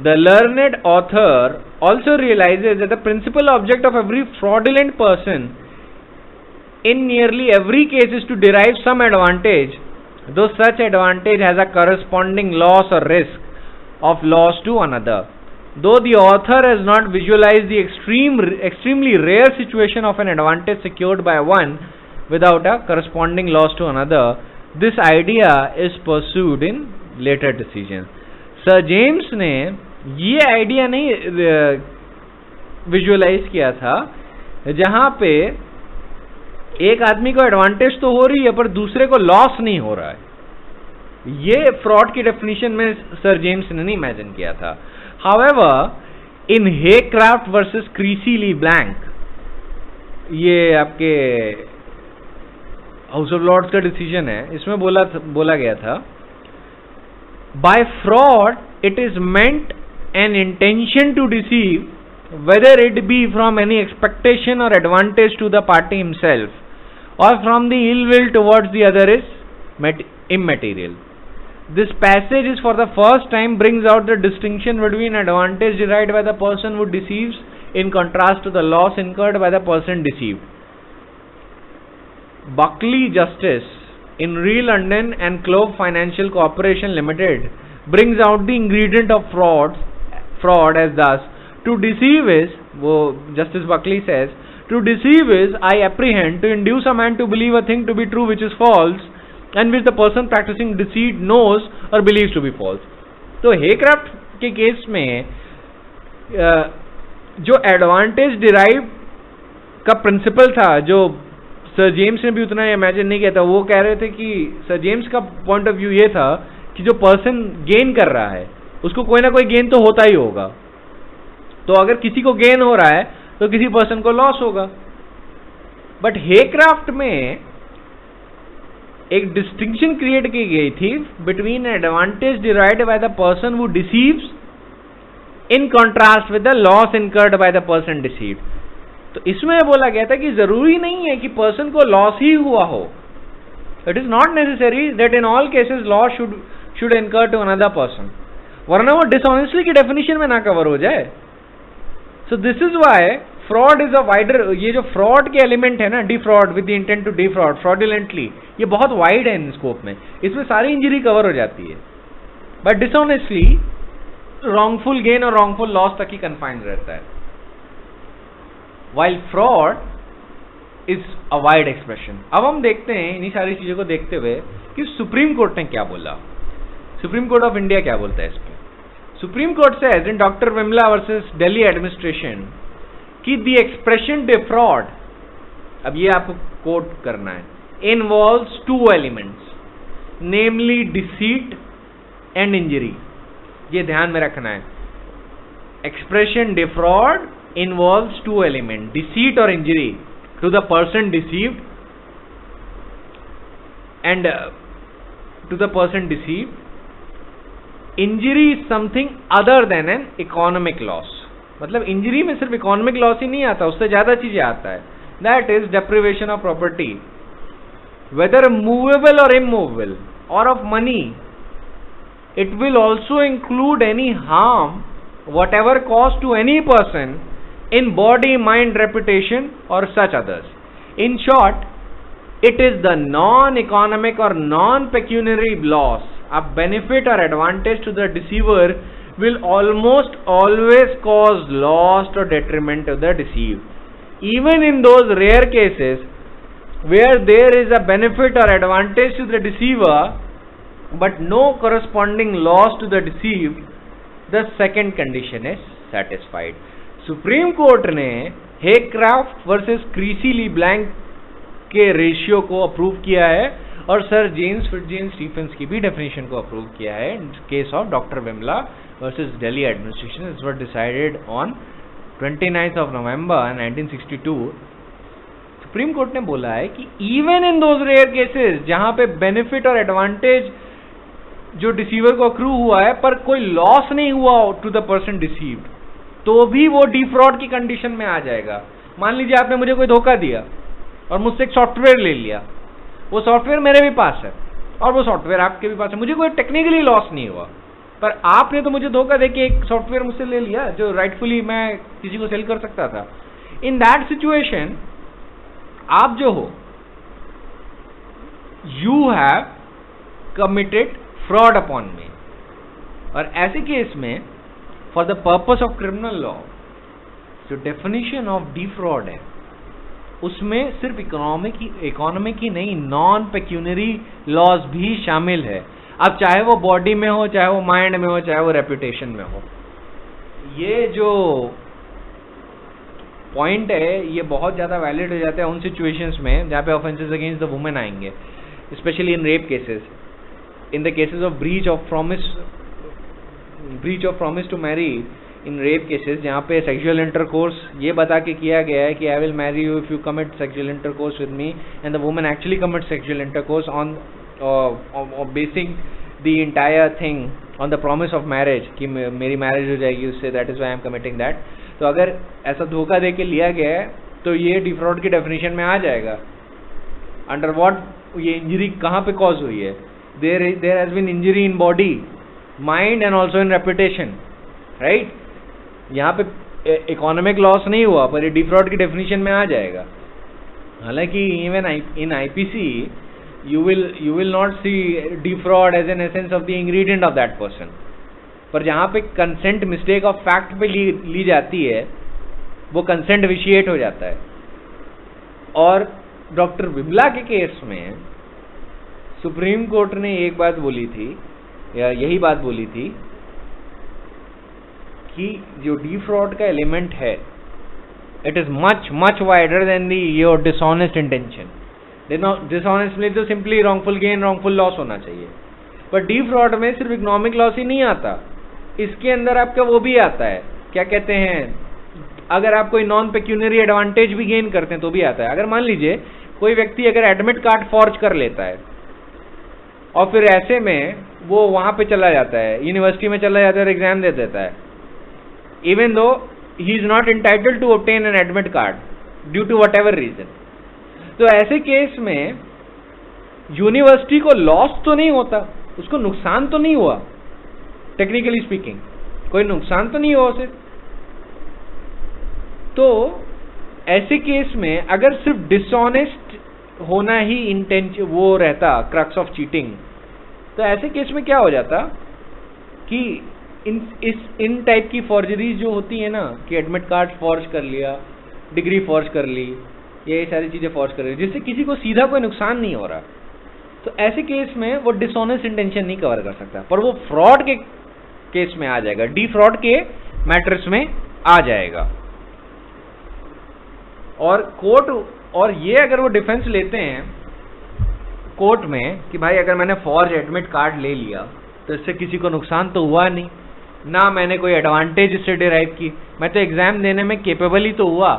Speaker 1: The learned author also realizes that the principal object of every fraudulent person in nearly every case is to derive some advantage, though such advantage has a corresponding loss or risk of loss to another. Though the author has not visualized the extremely rare situation of an advantage secured by one without a corresponding loss to another, this idea is pursued in later decisions. Sir James ने ये idea नहीं visualise किया था जहां पे एक आदमी को एडवांटेज तो हो रही है पर दूसरे को लॉस नहीं हो रहा है. ये फ्रॉड की डेफिनेशन में सर जेम्स ने नहीं इमेजिन किया था. However in Haycraft versus Creasy Le Blanc, ये आपके हाउस ऑफ लॉर्ड्स का डिसीजन है, इसमें बोला गया था by fraud it is meant an intention to deceive whether it be from any expectation or advantage to the party himself or from the ill will towards the other is immaterial. This passage is for the first time brings out the distinction between advantage derived by the person who deceives in contrast to the loss incurred by the person deceived. Buckley Justice in Re London and Clove Financial Corporation Limited brings out the ingredient of fraud as thus: to deceive is, वो Justice Buckley says, to deceive is, I apprehend, to induce a man to believe a thing to be true which is false and which the person practicing deceit knows or believes to be false. तो हेक्राफ्ट के case में जो advantage derive का principal था, जो sir James ने भी उतना इमेजिन नहीं किया था, वो कह रहे थे कि सर जेम्स का पॉइंट ऑफ व्यू ये था कि जो पर्सन गेन कर रहा है उसको कोई ना कोई गेन तो होता ही होगा. तो अगर किसी को गेन हो रहा है तो किसी पर्सन को लॉस होगा. बट हेक्राफ्ट में एक डिस्टिंक्शन क्रिएट की गई थी between advantage derived by the person who deceives in contrast with the loss incurred by the person deceived. तो इसमें बोला गया था कि जरूरी नहीं है कि पर्सन को लॉस ही हुआ हो. It is not necessary that in all cases loss should इनकर टू अनदर पर्सन, वरना वो डिसऑनेस्टली की डेफिनेशन में ना कवर हो जाए. So this is why fraud is a wider, ये जो फ्रॉड के एलिमेंट है ना, defraud with the intent to defraud, fraudulently, ये बहुत वाइड है इन स्कोप में, इसमें सारी इंजरी कवर हो जाती है। बट डिसऑनेस्टली रॉन्गफुल गेन और रॉन्गफुल लॉस तक ही कन्फाइंड रहता है, while fraud is a wide expression. अब हम देखते हैं इन्हीं सारी चीजों को देखते हुए कि सुप्रीम कोर्ट ने क्या बोला, सुप्रीम कोर्ट ऑफ इंडिया क्या बोलता है इसमें। Supreme court says in doctor Vimla versus Delhi administration कि द एक्सप्रेशन डिफ्रॉड, अब ये आपको कोट करना है, involves two elements, namely deceit and injury. ये ध्यान में रखना है, expression defraud involves two element, deceit और injury to the person deceived and to the person deceived. Injury is something other than an economic loss, मतलब injury में सिर्फ economic loss ही नहीं आता, उससे ज्यादा चीजें आता है। That is deprivation of property, whether movable और इमूवेबल, और of money. It will also include any harm whatever cause to any person in body, mind, reputation और such others. In short, it is the non-economic or non-pecuniary loss, a benefit or advantage to the deceiver will almost always cause loss or detriment to the deceived. Even in those rare cases where there is a benefit or advantage to the deceiver but no corresponding loss to the deceived, the second condition is satisfied. Supreme Court ने Haycraft versus Creasy-Leblanc के ratio को approve किया है और sir James फिट्जजेम्स Stephen's की भी definition को approve किया है in case of doctor Vimla versus Delhi administration. It was decided on 29th of November 1962। Supreme court ने बोला है कि even in those rare cases जहां पे बेनिफिट और एडवांटेज जो डिसीवर को अक्रू हुआ है पर कोई लॉस नहीं हुआ टू द पर्सन डिसीव्ड, तो भी वो डिफ्रॉड की कंडीशन में आ जाएगा। मान लीजिए आपने मुझे कोई धोखा दिया और मुझसे एक सॉफ्टवेयर ले लिया, वो सॉफ्टवेयर मेरे भी पास है और वो सॉफ्टवेयर आपके भी पास है, मुझे कोई टेक्निकली लॉस नहीं हुआ, पर आपने तो मुझे धोखा देके एक सॉफ्टवेयर मुझसे ले लिया जो राइटफुली मैं किसी को सेल कर सकता था। इन दैट सिचुएशन आप जो हो, you have committed fraud upon मी, और ऐसे केस में for the purpose of criminal law जो डेफिनेशन ऑफ डिफ्रॉड है उसमें सिर्फ इकोनॉमिक ही नहीं, नॉन पेक्यूनरी लॉस भी शामिल है। अब चाहे वो बॉडी में हो, चाहे वो माइंड में हो, चाहे वो रेपुटेशन में हो। ये जो पॉइंट है ये बहुत ज्यादा वैलिड हो जाता है उन सिचुएशंस में जहां पे ऑफेंसेस अगेंस्ट द वुमेन आएंगे, specially in rape cases, in the cases of breach of promise to marry, in rape cases जहाँ पे सेक्सुअल इंटरकोर्स ये बता के किया गया है कि I will marry you if you commit sexual intercourse with me, and the woman actually commit sexual intercourse on basin the entire thing on the promise of marriage कि मेरी मैरिज हो जाएगी उससे, that is why I am committing that. तो अगर ऐसा धोखा दे के लिया गया है तो ये डिफ्रॉड की डेफिनेशन में आ जाएगा। अंडर व्हाट ये इंजरी कहाँ पे कॉज हुई है? There has been injury in body, mind and also in reputation, right? यहाँ पे इकोनॉमिक लॉस नहीं हुआ पर ये डिफ्रॉड की डेफिनेशन में आ जाएगा। हालांकि even in IPC you will not see defraud as an essence of the ingredient of that person, पर जहाँ पे कंसेंट मिस्टेक ऑफ फैक्ट पे ली जाती है वो कंसेंट विशिएट हो जाता है। और डॉक्टर विमला के केस में सुप्रीम कोर्ट ने एक बात बोली थी, या यही बात बोली थी कि जो डिफ्रॉड का एलिमेंट है it is much wider than the your dishonest intention. Dishonest में तो simply wrongful gain, wrongful loss होना चाहिए, पर डिफ्रॉड में सिर्फ इकोनॉमिक लॉस ही नहीं आता, इसके अंदर आपका वो भी आता है, क्या कहते हैं, अगर आप कोई नॉन पेक्यूनरी एडवांटेज भी गेन करते हैं तो भी आता है। अगर मान लीजिए कोई व्यक्ति अगर एडमिट कार्ड फॉर्ज कर लेता है और फिर ऐसे में वो वहां पे चला जाता है, यूनिवर्सिटी में चला जाता है और एग्जाम दे देता है, even though he is not entitled to obtain an admit card due to whatever reason, तो ऐसे केस में यूनिवर्सिटी को लॉस तो नहीं होता, उसको नुकसान तो नहीं हुआ, टेक्निकली स्पीकिंग कोई नुकसान तो नहीं हुआ उसे, तो ऐसे केस में अगर सिर्फ डिसऑनेस्ट होना ही इंटेंशन वो रहता क्रक्स ऑफ चीटिंग, तो ऐसे केस में क्या हो जाता कि इन टाइप की फॉर्जरीज जो होती है ना, कि एडमिट कार्ड फॉर्ज कर लिया, डिग्री फॉर्ज कर ली, ये सारी चीजें फॉर्ज कर ली जिससे किसी को सीधा कोई नुकसान नहीं हो रहा, तो ऐसे केस में वो डिसऑनेस्ट इंटेंशन नहीं कवर कर सकता, पर वो फ्रॉड के केस में आ जाएगा, डी फ्रॉड के मैटर्स में आ जाएगा। और कोर्ट, और ये अगर वो डिफेंस लेते हैं कोर्ट में कि भाई अगर मैंने फॉर्ज एडमिट कार्ड ले लिया तो इससे किसी को नुकसान तो हुआ नहीं, ना मैंने कोई एडवांटेज इससे डिराइव की, मैं तो एग्जाम देने में केपेबल ही तो हुआ,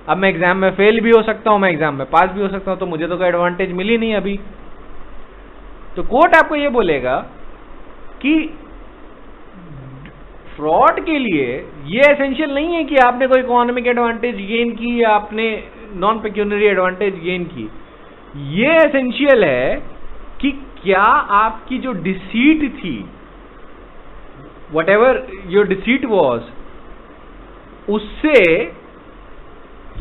Speaker 1: अब मैं एग्जाम में फेल भी हो सकता हूं, मैं एग्जाम में पास भी हो सकता हूं, तो मुझे तो कोई एडवांटेज मिली नहीं अभी। तो कोर्ट आपको ये बोलेगा कि फ्रॉड के लिए ये एसेंशियल नहीं है कि आपने कोई इकोनॉमिक एडवांटेज गेन की या आपने नॉन पेक्यूनरी एडवांटेज गेन की, ये एसेंशियल है कि क्या आपकी जो डिसीट थी, whatever your deceit was, उससे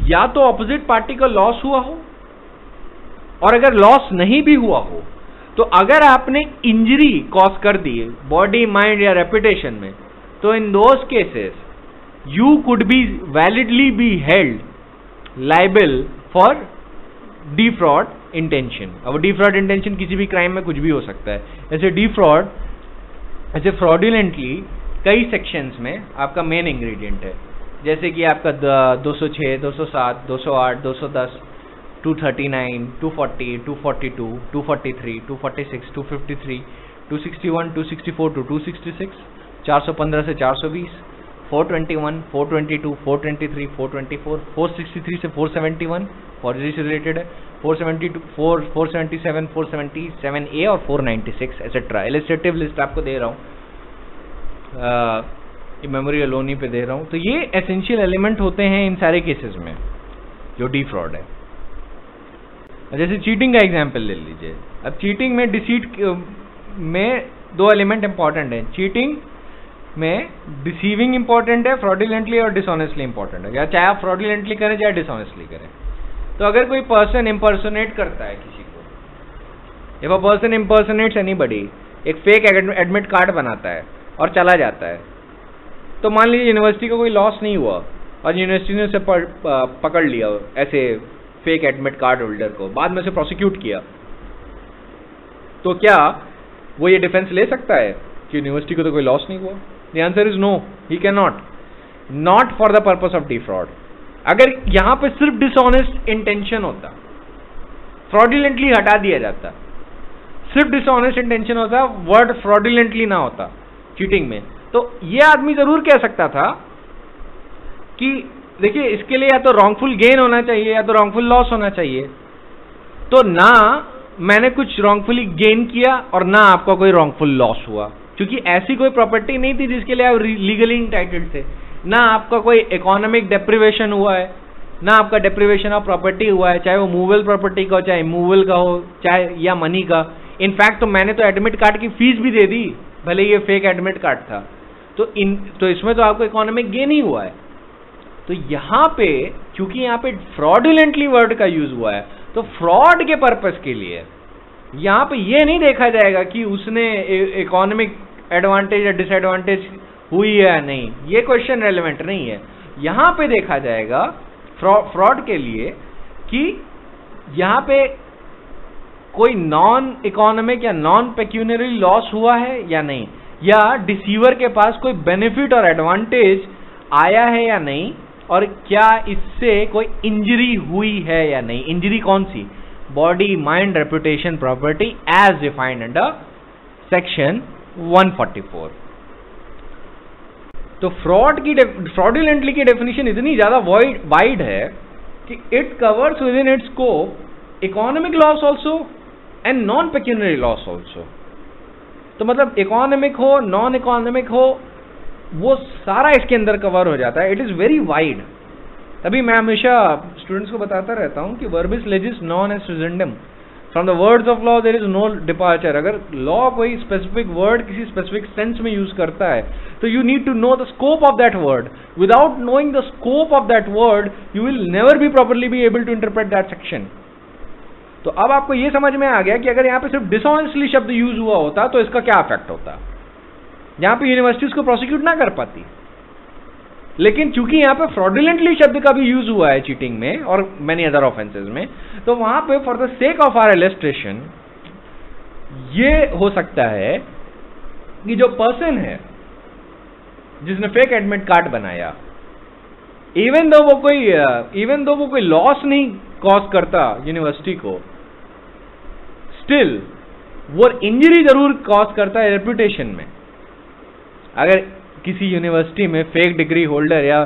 Speaker 1: या तो ऑपोजिट पार्टी का लॉस हुआ हो, और अगर लॉस नहीं भी हुआ हो तो अगर आपने इंजरी कॉज कर दी बॉडी, माइंड या रेपुटेशन में, तो in those cases you could be validly be held liable for defrauded intention. अब डिफ्रॉड इंटेंशन किसी भी क्राइम में कुछ भी हो सकता है। ऐसे डिफ्रॉड, ऐसे फ्रॉडुलेंटली कई सेक्शंस में आपका मेन इंग्रेडिएंट है, जैसे कि आपका 206, 207, 208, 210, 239, 240, 242, 243, 246, 253, 261, 264 to 266, 415 से 420, 421, 422, 423, 424, 463 से 471 फॉर्जरी से रिलेटेड है, 472, 477, 477A और 496 एसेट्रा। इलस्ट्रेटिव लिस्ट आपको दे रहा हूँ, मेमोरी अलोनी पे दे रहा हूँ। तो ये एसेंशियल एलिमेंट होते हैं इन सारे केसेस में जो डी फ्रॉड है। जैसे चीटिंग का एग्जांपल ले लीजिए। अब चीटिंग में डिसीट में दो एलिमेंट इंपॉर्टेंट है। चीटिंग में डिसीविंग इंपॉर्टेंट है, फ्रॉडुलेंटली और डिसऑनेस्टली इंपॉर्टेंट है, या चाहे आप फ्रॉडुलेंटली करें चाहे डिसऑनेस्टली करें। तो अगर कोई पर्सन इम्पर्सोनेट करता है किसी को, इफ अ पर्सन इम्पर्सोनेट्स एनीबॉडी, एक फेक एडमिट कार्ड बनाता है और चला जाता है, तो मान लीजिए यूनिवर्सिटी को कोई लॉस नहीं हुआ और यूनिवर्सिटी ने उसे पकड़ लिया ऐसे फेक एडमिट कार्ड होल्डर को, बाद में उसे प्रोसिक्यूट किया, तो क्या वो ये डिफेंस ले सकता है कि यूनिवर्सिटी को तो कोई लॉस नहीं हुआ? The answer is no, he can not, not for the purpose of defraud. अगर यहां पे सिर्फ डिसऑनेस्ट इंटेंशन होता, फ्रॉडुलेंटली हटा दिया जाता, सिर्फ डिसऑनेस्ट इंटेंशन होता, वर्ड फ्रॉडुलेंटली ना होता चीटिंग में, तो ये आदमी जरूर कह सकता था कि देखिए इसके लिए या तो रॉन्गफुल गेन होना चाहिए या तो रॉन्गफुल लॉस होना चाहिए। तो ना मैंने कुछ रॉन्गफुली गेन किया और ना आपका कोई रॉन्गफुल लॉस हुआ, क्योंकि ऐसी कोई प्रॉपर्टी नहीं थी जिसके लिए आप लीगली इंटाइटल्ड थे। ना आपका कोई इकोनॉमिक डेप्रिवेशन हुआ है, ना आपका डेप्रिवेशन ऑफ प्रॉपर्टी हुआ है, चाहे वो मूवेबल प्रॉपर्टी का हो, चाहे इमूवेबल का हो, चाहे या मनी का। इनफैक्ट तो मैंने तो एडमिट कार्ड की फीस भी दे दी, भले ये फेक एडमिट कार्ड था। तो इसमें तो आपको इकोनॉमिक गेन ही हुआ है। तो यहां पे क्योंकि यहां पे फ्रॉडुलेंटली वर्ड का यूज हुआ है, तो फ्रॉड के पर्पस के लिए यहां पे ये नहीं देखा जाएगा कि उसने इकोनॉमिक एडवांटेज या डिसएडवांटेज हुई है या नहीं, ये क्वेश्चन रेलेवेंट नहीं है। यहां पे देखा जाएगा फ्रॉड के लिए कि यहां पे कोई नॉन इकोनॉमिक या नॉन पेक्यूनरी लॉस हुआ है या नहीं, या डिसीवर के पास कोई बेनिफिट और एडवांटेज आया है या नहीं, और क्या इससे कोई इंजरी हुई है या नहीं। इंजरी कौन सी? Body, mind, reputation, property as defined under section 144। तो फ्रॉडुलेंटली की डेफिनेशन इतनी ज्यादा वाइड है कि it covers with in its scope economic loss also and non pecuniary loss also. तो मतलब इकोनॉमिक हो, नॉन इकोनॉमिक हो, वो सारा इसके अंदर कवर हो जाता है। It is very wide. तभी मैं हमेशा स्टूडेंट्स को बताता रहता हूं कि वर्बिस लेजिस नॉन एज सिजेंडम। From the words of law there is no departure. अगर लॉ कोई स्पेसिफिक वर्ड किसी स्पेसिफिक सेंस में यूज करता है तो you need to know the scope of that word. Without knowing the scope of that word you will never be properly be able to interpret that section. तो अब आपको यह समझ में आ गया कि अगर यहाँ पे सिर्फ डिसऑनेस्टली शब्द यूज हुआ होता तो इसका क्या इफेक्ट होता। यहाँ पे यूनिवर्सिटीज को प्रोसिक्यूट ना कर पाती, लेकिन चूंकि यहाँ पे फ्रॉडुलेंटली शब्द का भी यूज हुआ है चीटिंग में और मेनी अदर ऑफेंसेस में, तो वहां पे for the sake of our illustration ये हो सकता है कि जो पर्सन है जिसने फेक एडमिट कार्ड बनाया, इवन दो वो कोई लॉस नहीं कॉज करता यूनिवर्सिटी को, स्टिल वो इंजरी जरूर कॉज करता है रेपुटेशन में। अगर किसी यूनिवर्सिटी में फेक डिग्री होल्डर या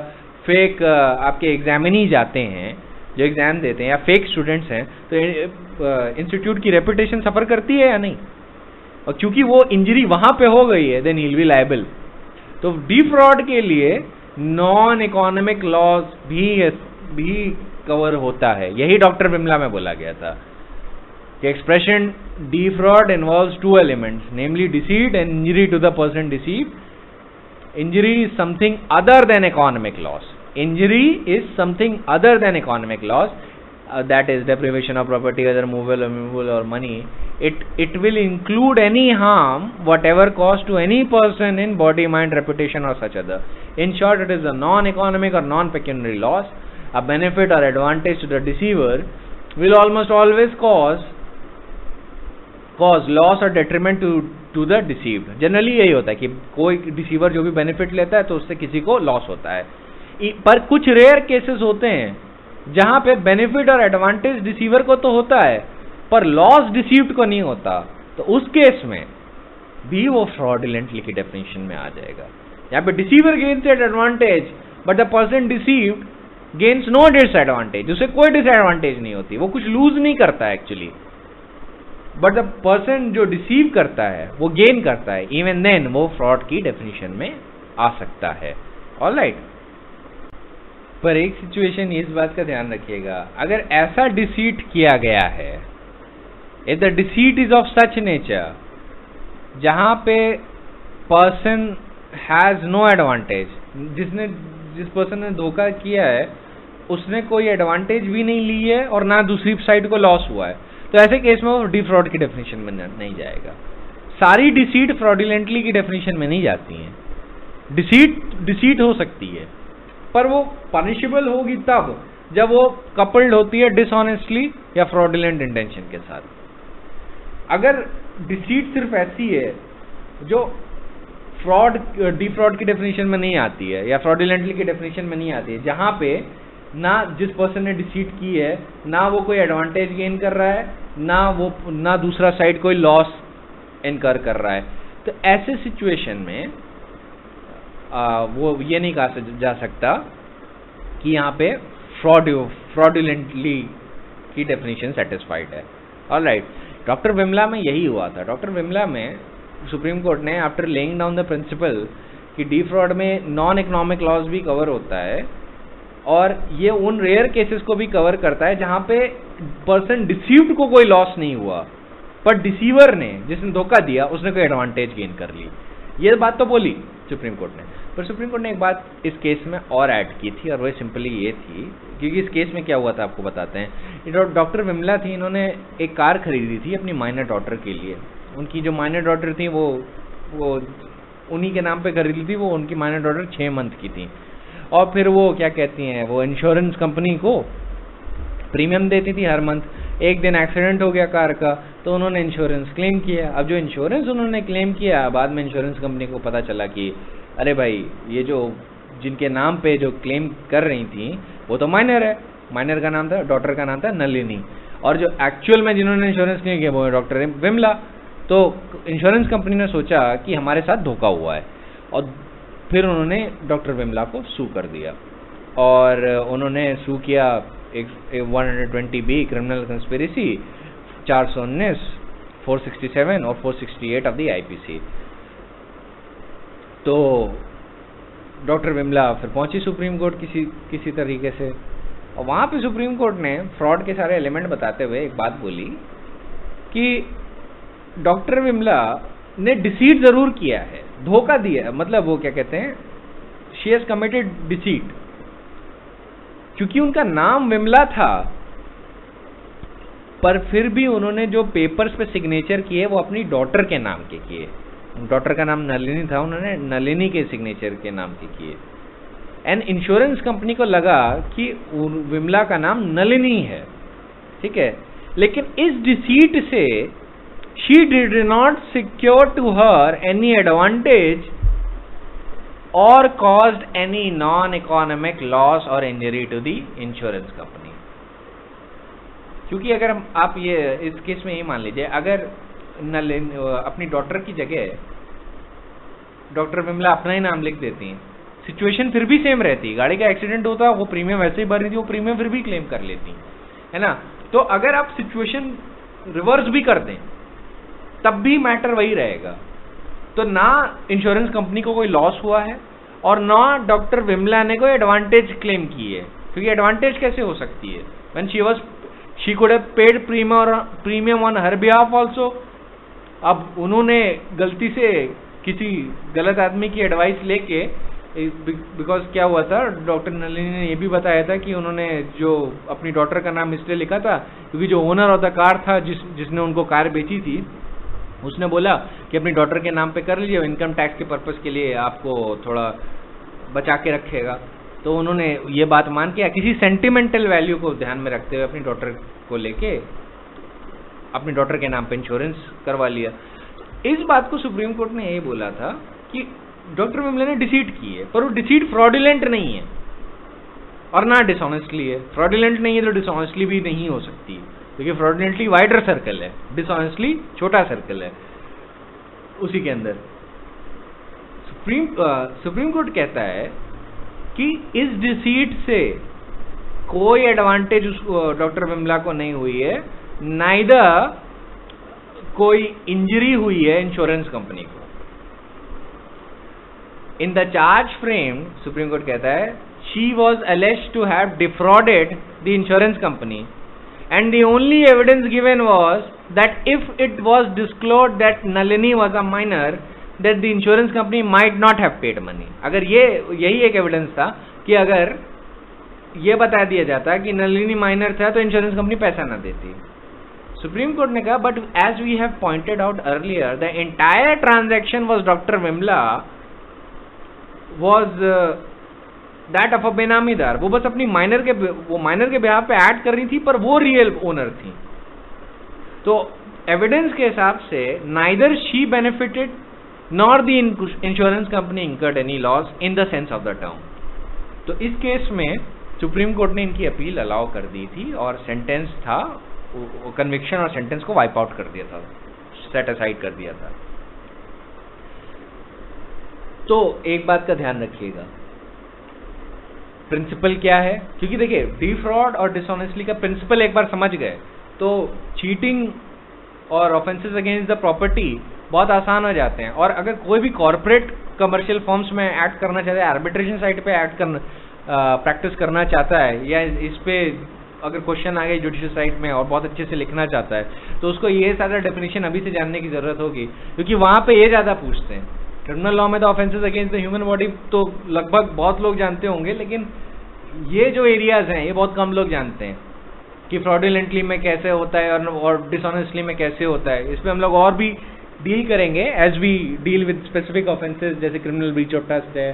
Speaker 1: फेक आपके एग्जामिनी जाते हैं जो एग्जाम देते हैं या फेक स्टूडेंट्स हैं, तो इंस्टीट्यूट की रेपुटेशन सफर करती है या नहीं। और क्योंकि वो इंजरी वहां पे हो गई है, then he will be liable. तो डिफ्रॉड के लिए नॉन इकोनॉमिक लॉस भी कवर होता है। यही डॉक्टर विमला में बोला गया था कि expression defraud involves two elements, namely deceit and injury to the person deceived. Injury is something other than economic loss. Injury is something other than economic loss. That is deprivation of property, whether movable or money. It will include any harm, whatever caused to any person in body, mind, reputation or such other. In short, it is a non-economic or non-pecuniary loss. A benefit or advantage to the deceiver will almost always cause loss or detriment to the deceived. Generally यही होता है कि कोई deceiver जो भी benefit लेता है तो उससे किसी को लॉस होता है। पर कुछ रेयर केसेस होते हैं जहां पे बेनिफिट और एडवांटेज डिसीवर को तो होता है पर लॉस डिसीव्ड को नहीं होता, तो उस केस में भी वो फ्रॉडुलेंटली की डेफिनेशन में आ जाएगा। यहाँ पे deceiver gains at advantage but the person deceived gains no disadvantage. उसे कोई डिसएडवांटेज नहीं होती, वो कुछ लूज नहीं करता है एक्चुअली, बट द पर्सन जो डिसीव करता है वो गेन करता है। इवन देन वो फ्रॉड की डेफिनेशन में आ सकता है। ऑलराइट, पर एक सिचुएशन इस बात का ध्यान रखिएगा, अगर ऐसा डिसीट किया गया है, if the deceit is of such nature जहां पे पर्सन हैज नो एडवांटेज, जिस पर्सन ने धोखा किया है उसने कोई एडवांटेज भी नहीं ली है और ना दूसरी साइड को लॉस हुआ है, तो ऐसे केस में वो डिफ्रॉड की डेफिनेशन में नहीं जाएगा। सारी डिसीट फ्रॉडुलेंटली की डेफिनेशन में नहीं जाती हैं। डिसीट हो सकती है पर वो पनिशेबल होगी तब जब वो कपल्ड होती है डिसऑनेस्टली या फ्रॉडुलेंट इंटेंशन के साथ। अगर डिसीट सिर्फ ऐसी है जो डिफ्रॉड की डेफिनेशन में नहीं आती है या फ्रॉडुलेंटली की डेफिनेशन में नहीं आती है, जहां पे ना जिस पर्सन ने डिसीट की है ना वो कोई एडवांटेज गेन कर रहा है, ना दूसरा साइड कोई लॉस इनकर कर रहा है, तो ऐसे सिचुएशन में वो ये नहीं कहा जा सकता कि यहाँ पे फ्रॉडुलेंटली की डेफिनेशन सेटिस्फाइड है। ऑलराइट, डॉक्टर विमला में यही हुआ था। डॉक्टर विमला में सुप्रीम कोर्ट ने after laying down the principle कि डिफ्रॉड में नॉन इकोनॉमिक लॉस भी कवर होता है और ये उन रेयर केसेस को भी कवर करता है जहां पे पर्सन डिसीव्ड को कोई लॉस नहीं हुआ पर डिसीवर ने, जिसने धोखा दिया, उसने कोई एडवांटेज गेन कर ली। ये बात तो बोली सुप्रीम कोर्ट ने, पर सुप्रीम कोर्ट ने एक बात इस केस में और ऐड की थी और वह सिंपली ये थी, क्योंकि इस केस में क्या हुआ था आपको बताते हैं। डॉक्टर विमला थी, इन्होंने एक कार खरीदी थी अपनी माइनर डॉटर के लिए। उनकी जो माइनर डॉटर थी वो उन्हीं के नाम पे खरीदी थी। वो उनकी माइनर डॉटर 6 मंथ की थी और फिर वो क्या कहती हैं, वो इंश्योरेंस कंपनी को प्रीमियम देती थी हर मंथ। एक दिन एक्सीडेंट हो गया कार का तो उन्होंने इंश्योरेंस क्लेम किया। अब जो इंश्योरेंस उन्होंने क्लेम किया, बाद में इंश्योरेंस कंपनी को पता चला कि अरे भाई ये जो जिनके नाम पे जो क्लेम कर रही थी वो तो माइनर है, माइनर का नाम था, डॉटर का नाम था नलिनी, और जो एक्चुअल में जिन्होंने इंश्योरेंस क्लेम किया वो है डॉक्टर विमला। तो इंश्योरेंस कंपनी ने सोचा कि हमारे साथ धोखा हुआ है और फिर उन्होंने डॉक्टर विमला को सू कर दिया और उन्होंने सू किया 120B क्रिमिनल कंस्पिरेसी, 419, 467 और 468 ऑफ द IPC। तो डॉक्टर विमला फिर पहुंची सुप्रीम कोर्ट किसी तरीके से, और वहां पे सुप्रीम कोर्ट ने फ्रॉड के सारे एलिमेंट बताते हुए एक बात बोली कि डॉक्टर विमला ने डिसीट जरूर किया है, धोखा दिया, मतलब वो क्या कहते हैं, शी हैज कमिटेड डिसीट, क्योंकि उनका नाम विमला था, पर फिर भी उन्होंने जो पेपर्स पे सिग्नेचर किए वो अपनी डॉटर के नाम के किए। डॉटर का नाम नलिनी था, उन्होंने नलिनी के सिग्नेचर के नाम के किए। एंड इंश्योरेंस कंपनी को लगा कि विमला का नाम नलिनी है, ठीक है, लेकिन इस डिसीट से she did not secure to her any advantage और caused any non economic loss और injury to the insurance company. क्योंकि अगर आप ये इस केस में ये मान लीजिए, अगर अपनी डॉटर की जगह डॉक्टर विमला अपना ही नाम लिख देती हैं, सिचुएशन फिर भी सेम रहती, गाड़ी का एक्सीडेंट होता, वो प्रीमियम वैसे ही भर रही थी, वो प्रीमियम फिर भी क्लेम कर लेती है ना। तो अगर आप सिचुएशन रिवर्स भी कर दें तब भी मैटर वही रहेगा। तो ना इंश्योरेंस कंपनी को कोई लॉस हुआ है और ना डॉक्टर विमला ने कोई एडवांटेज क्लेम की है, क्योंकि एडवांटेज कैसे हो सकती है, when she could have paid premium on her behalf also. अब उन्होंने गलती से किसी गलत आदमी की एडवाइस लेके, बिकॉज क्या हुआ था, डॉक्टर नलिनी ने ये भी बताया था कि उन्होंने जो अपनी डॉटर का नाम इसलिए लिखा था क्योंकि जो ओनर ऑफ द कार था, जिसने उनको कार बेची थी, उसने बोला कि अपनी डॉटर के नाम पे कर लीजिए, इनकम टैक्स के पर्पस के लिए आपको थोड़ा बचा के रखेगा। तो उन्होंने ये बात मान के, किसी सेंटिमेंटल वैल्यू को ध्यान में रखते हुए अपनी डॉटर को लेके अपनी डॉटर के नाम पे इंश्योरेंस करवा लिया। इस बात को सुप्रीम कोर्ट ने ये बोला था कि डॉक्टर विमला ने डिसीट की है, पर वो डिसीट फ्रॉडुलेंट नहीं है और ना डिसऑनेस्टली है। फ्रॉडुलेंट नहीं है तो डिसऑनेस्टली भी नहीं हो सकती, क्योंकि फ्रॉडुलेंटली वाइडर सर्कल है, डिसऑनेस्टली छोटा सर्कल है उसी के अंदर। सुप्रीम कोर्ट कहता है कि इस डिसीट से कोई एडवांटेज डॉक्टर विमला को नहीं हुई है, नाइदर कोई इंजरी हुई है इंश्योरेंस कंपनी को। In the charge frame, supreme court कहता है, she was alleged to have defrauded the insurance company and the only evidence given was that if it was disclosed that Nalini was a minor, that the insurance company might not have paid money। अगर यही एक evidence था कि अगर ये बता दिया जाता कि नलिनी माइनर था तो इंश्योरेंस कंपनी पैसा ना देती। सुप्रीम कोर्ट ने कहा, but as we have pointed out earlier, the entire transaction was doctor Vimla was that of a benamidar. वो बस अपनी माइनर के बिहाफ पे ऐड कर रही थी, पर वो रियल ओनर थी। तो एविडेंस के हिसाब से neither she benefited nor the insurance company incurred any loss in the sense of the term. तो इस केस में सुप्रीम कोर्ट ने इनकी अपील अलाउ कर दी थी और सेंटेंस था, कन्विक्शन और सेंटेंस को वाइप आउट कर दिया था, सेट असाइड कर दिया था। तो एक बात का ध्यान रखिएगा, प्रिंसिपल क्या है, क्योंकि देखिए डिफ्रॉड और डिसऑनेस्टली का प्रिंसिपल एक बार समझ गए तो चीटिंग और ऑफेंसेस अगेंस्ट द प्रॉपर्टी बहुत आसान हो जाते हैं। और अगर कोई भी कॉर्पोरेट कमर्शियल फॉर्म्स में ऐड करना चाहता है, आर्बिट्रेशन साइट पे ऐड करना प्रैक्टिस करना चाहता है, या इस पे अगर क्वेश्चन आ गए जुडिशियल साइट में और बहुत अच्छे से लिखना चाहता है, तो उसको ये सारा डेफिनेशन अभी से जानने की जरूरत होगी, क्योंकि वहां पे ये ज्यादा पूछते हैं। क्रिमिनल लॉ में तो offences against the human body तो लगभग बहुत लोग जानते होंगे, लेकिन ये जो एरियाज हैं ये बहुत कम लोग जानते हैं कि फ्रॉडुलेंटली में कैसे होता है और डिसऑनेस्टली में कैसे होता है। इस पे हम लोग और भी डील करेंगे as we deal with specific offences, जैसे क्रिमिनल ब्रीच ऑफ ट्रस्ट है,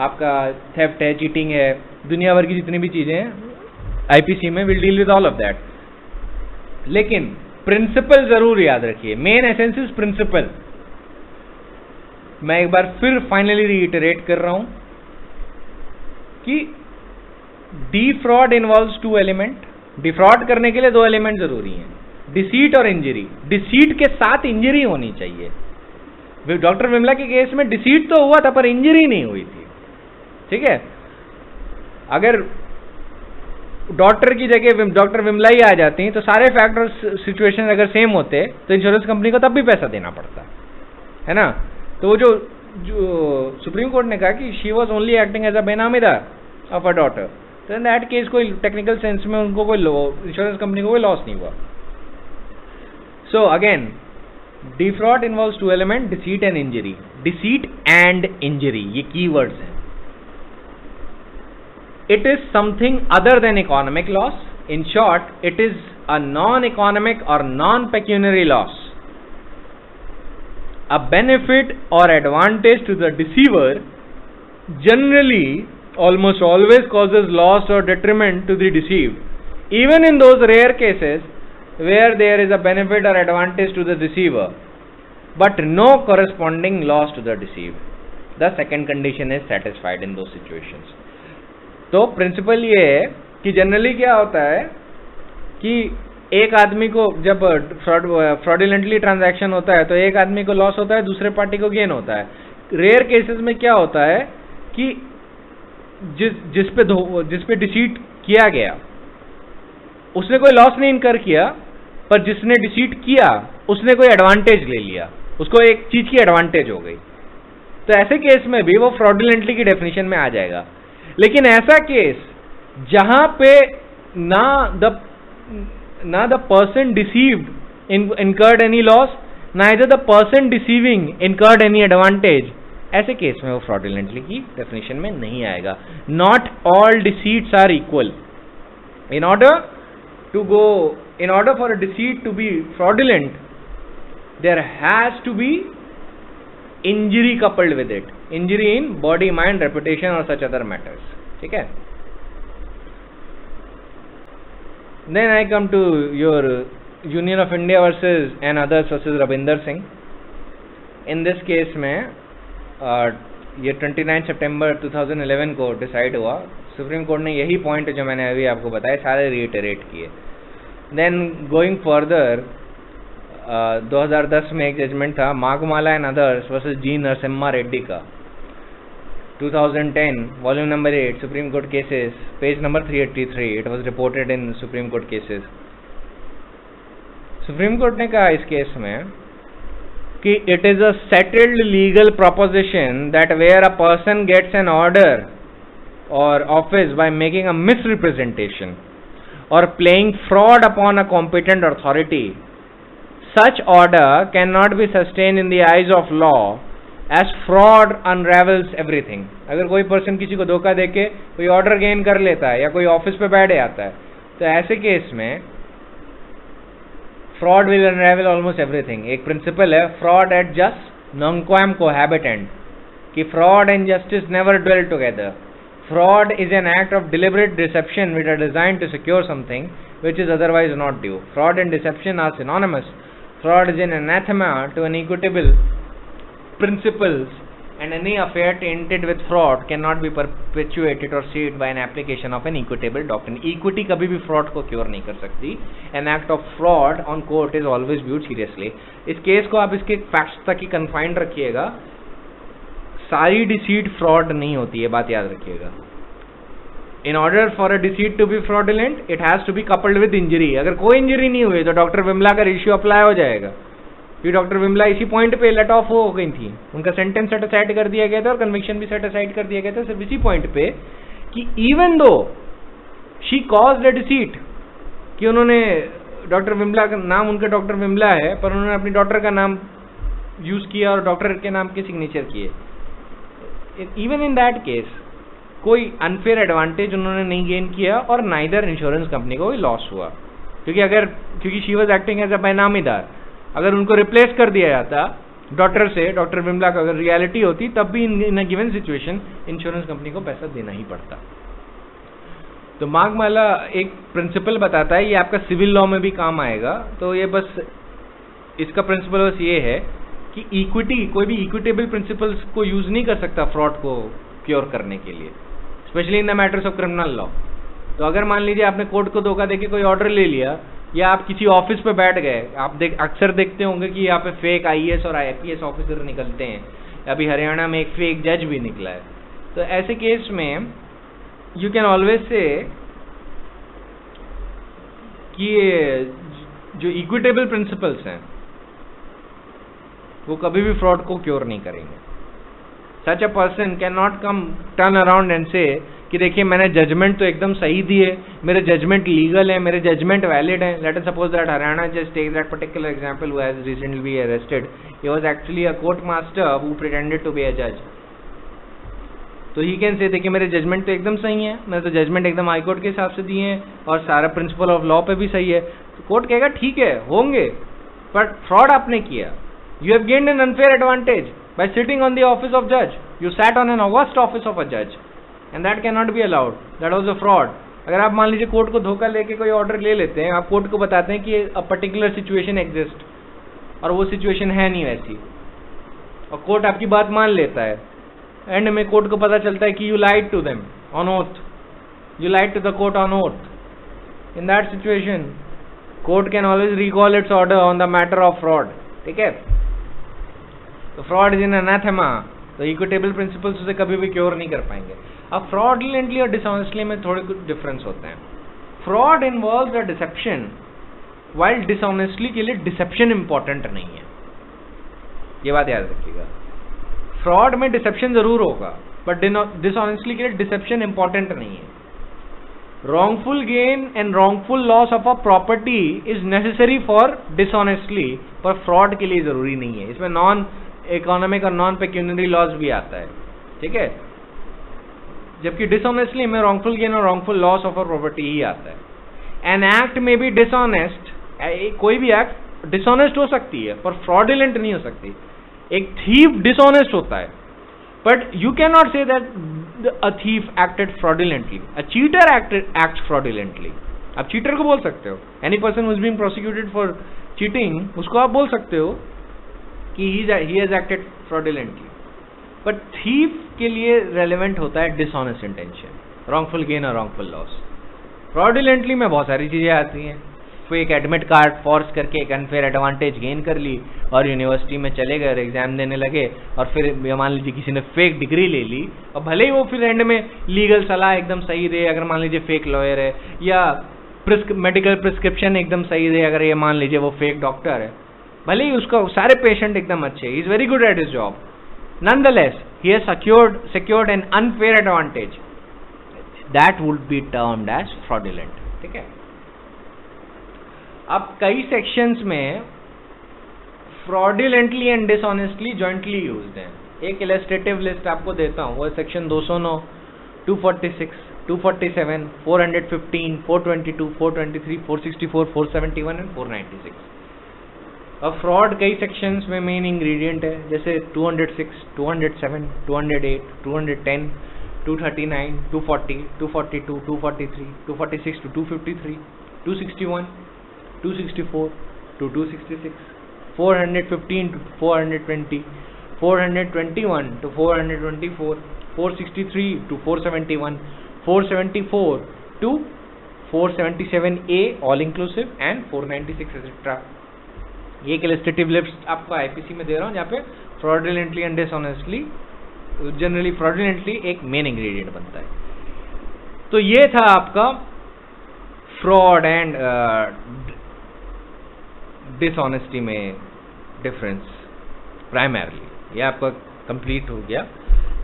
Speaker 1: आपका थेफ्ट है, चीटिंग है, दुनिया भर की जितनी भी चीजें हैं आईपीसी में, will deal with all of that. लेकिन प्रिंसिपल जरूर याद रखिए, मेन एसेंस इज प्रिंसिपल। मैं एक बार फिर फाइनली रीइटरेट कर रहा हूं कि defraud involves two element. Defraud करने के लिए दो एलिमेंट जरूरी हैं, डिसीट और इंजरी। डिसीट के साथ इंजरी होनी चाहिए। डॉक्टर विमला के केस में डिसीट तो हुआ था पर इंजरी नहीं हुई थी, ठीक है। अगर डॉक्टर की जगह डॉक्टर विमला ही आ जाती तो सारे फैक्टर सिचुएशन अगर सेम होते तो इंश्योरेंस कंपनी को तब भी पैसा देना पड़ता है ना। तो वो जो सुप्रीम कोर्ट ने कहा कि she was only acting as a benamidar of a daughter, तो इन दैट केस कोई टेक्निकल सेंस में उनको कोई इंश्योरेंस कंपनी को कोई लॉस नहीं हुआ। So again, defraud involves two elements, deceit and injury. Deceit and injury, ये keywords हैं. It is something other than economic loss. In short, it is a non-economic or non-pecuniary loss. A benefit or advantage to the deceiver generally almost always causes loss or detriment to the deceived, even in those rare cases where there is a benefit or advantage to the deceiver but no corresponding loss to the deceived. The second condition is satisfied in those situations. तो principal ये है कि generally क्या होता है कि एक आदमी को जब फ्रॉडुलेंटली ट्रांजैक्शन होता है तो एक आदमी को लॉस होता है, दूसरे पार्टी को गेन होता है. रेयर केसेस में क्या होता है कि जिस पे डिसीट किया गया उसने कोई लॉस नहीं इनकर किया, पर जिसने डिसीट किया उसने कोई एडवांटेज ले लिया, उसको एक चीज की एडवांटेज हो गई. तो ऐसे केस में भी वो फ्रॉडुलेंटली की डेफिनेशन में आ जाएगा. लेकिन ऐसा केस जहां पे ना the person deceived incurred any loss, neither the person deceiving incurred any advantage, ऐसे केस में वो फ्रॉडुलेंटली की डेफिनेशन में नहीं आएगा. Not all deceits are equal. In order for a deceit to be fraudulent, there has to be injury coupled with it. Injury in body, mind, reputation or such other matters. ठीक है. Then I come to your Union of India versus and others versus Ravinder Singh. In this case में ये 29 सितंबर 2011 को decide हुआ. Supreme court ने यही point जो मैंने अभी आपको बताया सारे रिइटरेट किए. देन गोइंग फर्दर 2010 में एक जजमेंट था Meghmala and others versus G Narasimha Reddy का. 2010 volume number 8 supreme court cases page number 383. It was reported in supreme court cases. Supreme court ने कहा इस केस में कि it is a settled legal proposition that where a person gets an order और office by making a misrepresentation और playing fraud upon a competent authority, such order cannot be sustained in the eyes of law as fraud unravels everything. अगर कोई person किसी को धोखा देके कोई order gain कर लेता है या कोई ऑफिस पे बैठ जाता है तो ऐसे केस में fraud will unravel almost everything. एक प्रिंसिपल है fraud et jus nunquam cohabitant कि fraud and justice never dwell together. Fraud is an act of deliberate deception which are designed to secure something which is otherwise not due. Fraud and deception are synonymous. Fraud is an anathema to an equitable principles, and any affair tainted with fraud cannot be perpetuated or saved by an application of an equitable doctrine. Equity कभी भी fraud को cure नहीं कर सकती. An act of fraud on court is always viewed seriously. इस case को आप इसके facts तक ही confined रखिएगा. सारी डिसीट फ्रॉड नहीं होती है, बात याद रखिएगा. In order for a deceit to be fraudulent it has to be coupled with injury. अगर कोई इंजरी नहीं हुई तो डॉक्टर विमला का रेशियो अप्लाई हो जाएगा. फिर डॉक्टर विमला इसी पॉइंट पे लेट ऑफ हो गई थी, उनका सेंटेंस सेट असाइड कर दिया गया था और कन्विक्शन भी सेट असाइड कर दिया गया था सिर्फ इसी पॉइंट पे कि even though she caused a deceit, कि उन्होंने डॉक्टर विमला का नाम उनका डॉक्टर विमला है पर उन्होंने अपनी डॉक्टर का नाम यूज किया और डॉक्टर के नाम के सिग्नेचर किए. इवन इन दैट केस कोई अनफेयर एडवांटेज उन्होंने नहीं गेन किया और नाइदर इंश्योरेंस कंपनी को भी लॉस हुआ, क्योंकि she was acting as a benamidar. अगर उनको रिप्लेस कर दिया जाता डॉक्टर से, डॉक्टर विमला का अगर रियलिटी होती तब भी in a given situation insurance company को पैसा देना ही पड़ता. तो माघमाला एक प्रिंसिपल बताता है, ये आपका सिविल लॉ में भी काम आएगा. तो ये बस इसका प्रिंसिपल बस ये है कि इक्विटी, कोई भी इक्विटेबल प्रिंसिपल्स को यूज नहीं कर सकता फ्रॉड को क्योर करने के लिए, specially in the matters of criminal law. तो अगर मान लीजिए आपने कोर्ट को धोखा देके कोई ऑर्डर ले लिया या आप किसी ऑफिस पे बैठ गए, आप अक्सर देखते होंगे कि यहाँ पे फेक आईएएस और आईपीएस ऑफिसर निकलते हैं. अभी हरियाणा में एक फेक जज भी निकला है. तो ऐसे केस में यू कैन ऑलवेज से कि जो इक्विटेबल प्रिंसिपल्स हैं वो कभी भी फ्रॉड को क्योर नहीं करेंगे. Such a person can not come turn around and say कि देखिए मैंने जजमेंट तो एकदम सही दी है, मेरे जजमेंट लीगल है, मेरे जजमेंट वैलिड है. Let us suppose that Haryana just take that particular example who has recently been arrested. He was actually a court master who pretended to be a जज. तो ही कैन से देखिए मेरे judgement तो एकदम सही है, मैंने तो जजमेंट एकदम हाई कोर्ट के हिसाब से दिए हैं और सारा प्रिंसिपल ऑफ लॉ पे भी सही है. तो कोर्ट कहेगा ठीक है होंगे, बट फ्रॉड आपने किया. You have gained N unfair advantage bye sitting on the office of जज. You sat on an August office of a जज and that can not be allowed. That was a fraud. अगर आप मान लीजिए court को धोखा लेके कोई ऑर्डर ले लेते हैं, आप कोर्ट को बताते हैं कि अ पर्टिकुलर सिचुएशन एग्जिस्ट और वो सिचुएशन है नहीं वैसी, और कोर्ट आपकी बात मान लेता है. एंड में कोर्ट को पता चलता है कि you lied to them on oath, you lied to the court on oath. In that situation court can always recall its order on the matter of fraud. ठीक है, तो फ्रॉड इज इन अनाथेमा. तो equitable principles उसे कभी भी cure नहीं कर पाएंगे. अब फ्रॉडलेंटली और डिसऑनेस्टली में थोड़े कुछ डिफरेंस होते हैं. Fraud involves a deception, while dishonestly के लिए डिसेप्शन इंपॉर्टेंट नहीं है. ये बात याद रखिएगा. फ्रॉड में डिसेप्शन जरूर होगा, बट डिसऑनेस्टली के लिए डिसेप्शन इंपॉर्टेंट नहीं है. wrongful gain and wrongful loss of a property is necessary for dishonestly, पर फ्रॉड के लिए जरूरी नहीं है. इसमें नॉन इकोनॉमिक और नॉन पेक्यूनियरी लॉस भी आता है. ठीक है, जबकि डिसऑनेस्टली में wrongful gain और wrongful loss of a property ही आता है. An act may be dishonest, कोई भी एक्ट डिसऑनेस्ट हो सकती है पर फ्रॉडुलेंट नहीं हो सकती. एक थीफ डिसऑनेस्ट होता है, but you cannot say that a thief acted fraudulently. A cheater acts fraudulently. आप cheater को बोल सकते हो. Any person who is being prosecuted for cheating, उसको आप बोल सकते हो कि he has acted fraudulently. But thief के लिए relevant होता है dishonest intention, wrongful gain और wrongful loss. Fraudulently में बहुत सारी चीजें आती हैं. फेक एडमिट कार्ड फॉर्स करके एक अनफेयर एडवांटेज गेन कर ली और यूनिवर्सिटी में चले गए और एग्जाम देने लगे, और फिर मान लीजिए किसी ने फेक डिग्री ले ली, और भले ही वो फिर एंड में लीगल सलाह एकदम सही दे, अगर मान लीजिए फेक लॉयर है, या मेडिकल प्रिस्क्रिप्शन एकदम सही दे अगर ये मान लीजिए वो फेक डॉक्टर है, भले ही उसका सारे पेशेंट एकदम अच्छे, he is very good at his job, nonetheless he has secured an unfair advantage, that would be termed as fraudulent. ठीक है, अब कई सेक्शंस में fraudulently and dishonestly jointly used हैं. एक इलस्ट्रेटिव लिस्ट आपको देता हूं, वो सेक्शन 209, 246, 247, 415, 422, 423, 464, 471 एंड 496. अब फ्रॉड कई सेक्शंस में मेन इंग्रेडिएंट है, जैसे 206, 207, 208, 210, 239, 240, 242, 243, 246 to 253, 261, 264 to 266, 415 to 420, 421 to 424, 463 to 471, 474 to 477A all inclusive and 496 etc. ये एक इलस्ट्रेटिव लिस्ट आपको आईपीसी में दे रहा हूँ, जहाँ पे fraudulently and dishonestly, generally fraudulently एक मेन इंग्रेडिएंट बनता है. तो ये था आपका फ्रॉड एंड डिसऑनेस्टी में डिफरेंस प्राइमरली. ये आपका कंप्लीट हो गया.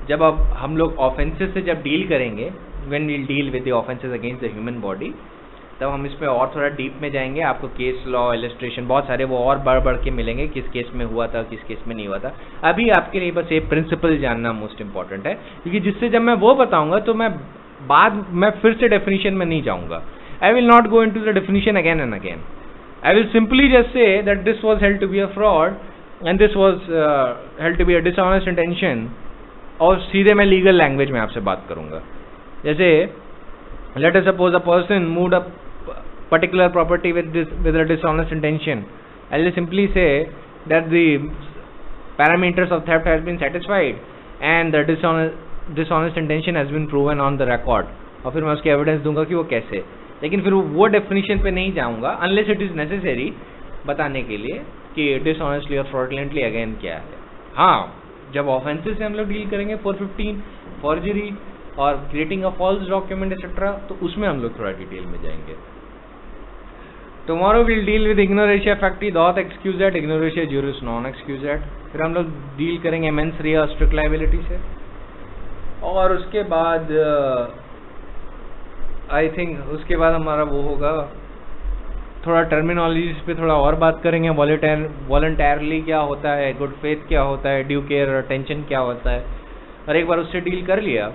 Speaker 1: जब अब हम लोग ऑफेंसेस से जब डील करेंगे, when we deal with the offences against the human body, तब हम इसमें और थोड़ा डीप में जाएंगे. आपको केस लॉ, इलस्ट्रेशन बहुत सारे वो और बढ़ के मिलेंगे, किस केस में हुआ था, किस केस में नहीं हुआ था. अभी आपके लिए बस ये प्रिंसिपल जानना मोस्ट इंपॉर्टेंट है, क्योंकि जिससे जब मैं वो बताऊंगा तो मैं फिर से डेफिनेशन में नहीं जाऊंगा. I will not go into the definition again and again. I will simply just say that this was held to be a fraud and this was held to be a dishonest intention, और सीधे मैं legal language में आपसे बात करूंगा. जैसे let us suppose a person moved a particular property with a dishonest intention. I will simply say that the parameters of theft has been satisfied and the dishonest intention has been proven on the record. और फिर मैं उसकी evidence दूंगा कि वो कैसे. लेकिन फिर वो डेफिनेशन पे नहीं जाऊंगा अनलेस इट इज नेसेसरी बताने के लिए कि डिसऑनेस्टली और फ्रॉडुलेंटली अगेन क्या है. हाँ, जब ऑफेंसेस से हम लोग डील करेंगे 415, फॉर्जरी और creating a false document etcetera, तो उसमें हम लोग थोड़ा डिटेल में जाएंगे. टुमारो विल डील विद इग्नोरेशिया फैक्टी, दॉट एक्सक्यूजेट, इग्नोरेशिया ज्यूरिस नॉन एक्सक्यूजेट. फिर हम लोग डील करेंगे मेंस रे और स्ट्रिक्ट लायबिलिटी से, और उसके बाद आई थिंक उसके बाद हमारा वो होगा, थोड़ा टर्मिनोलॉजीज पे थोड़ा और बात करेंगे, वॉलंटरली क्या होता है, गुड फेथ क्या होता है, ड्यू केयर और अटेंशन क्या होता है, और एक बार उससे डील कर लिया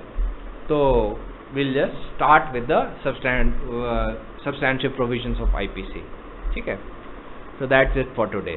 Speaker 1: तो will just start with the substantive provisions of IPC. ठीक है, so that's it for today.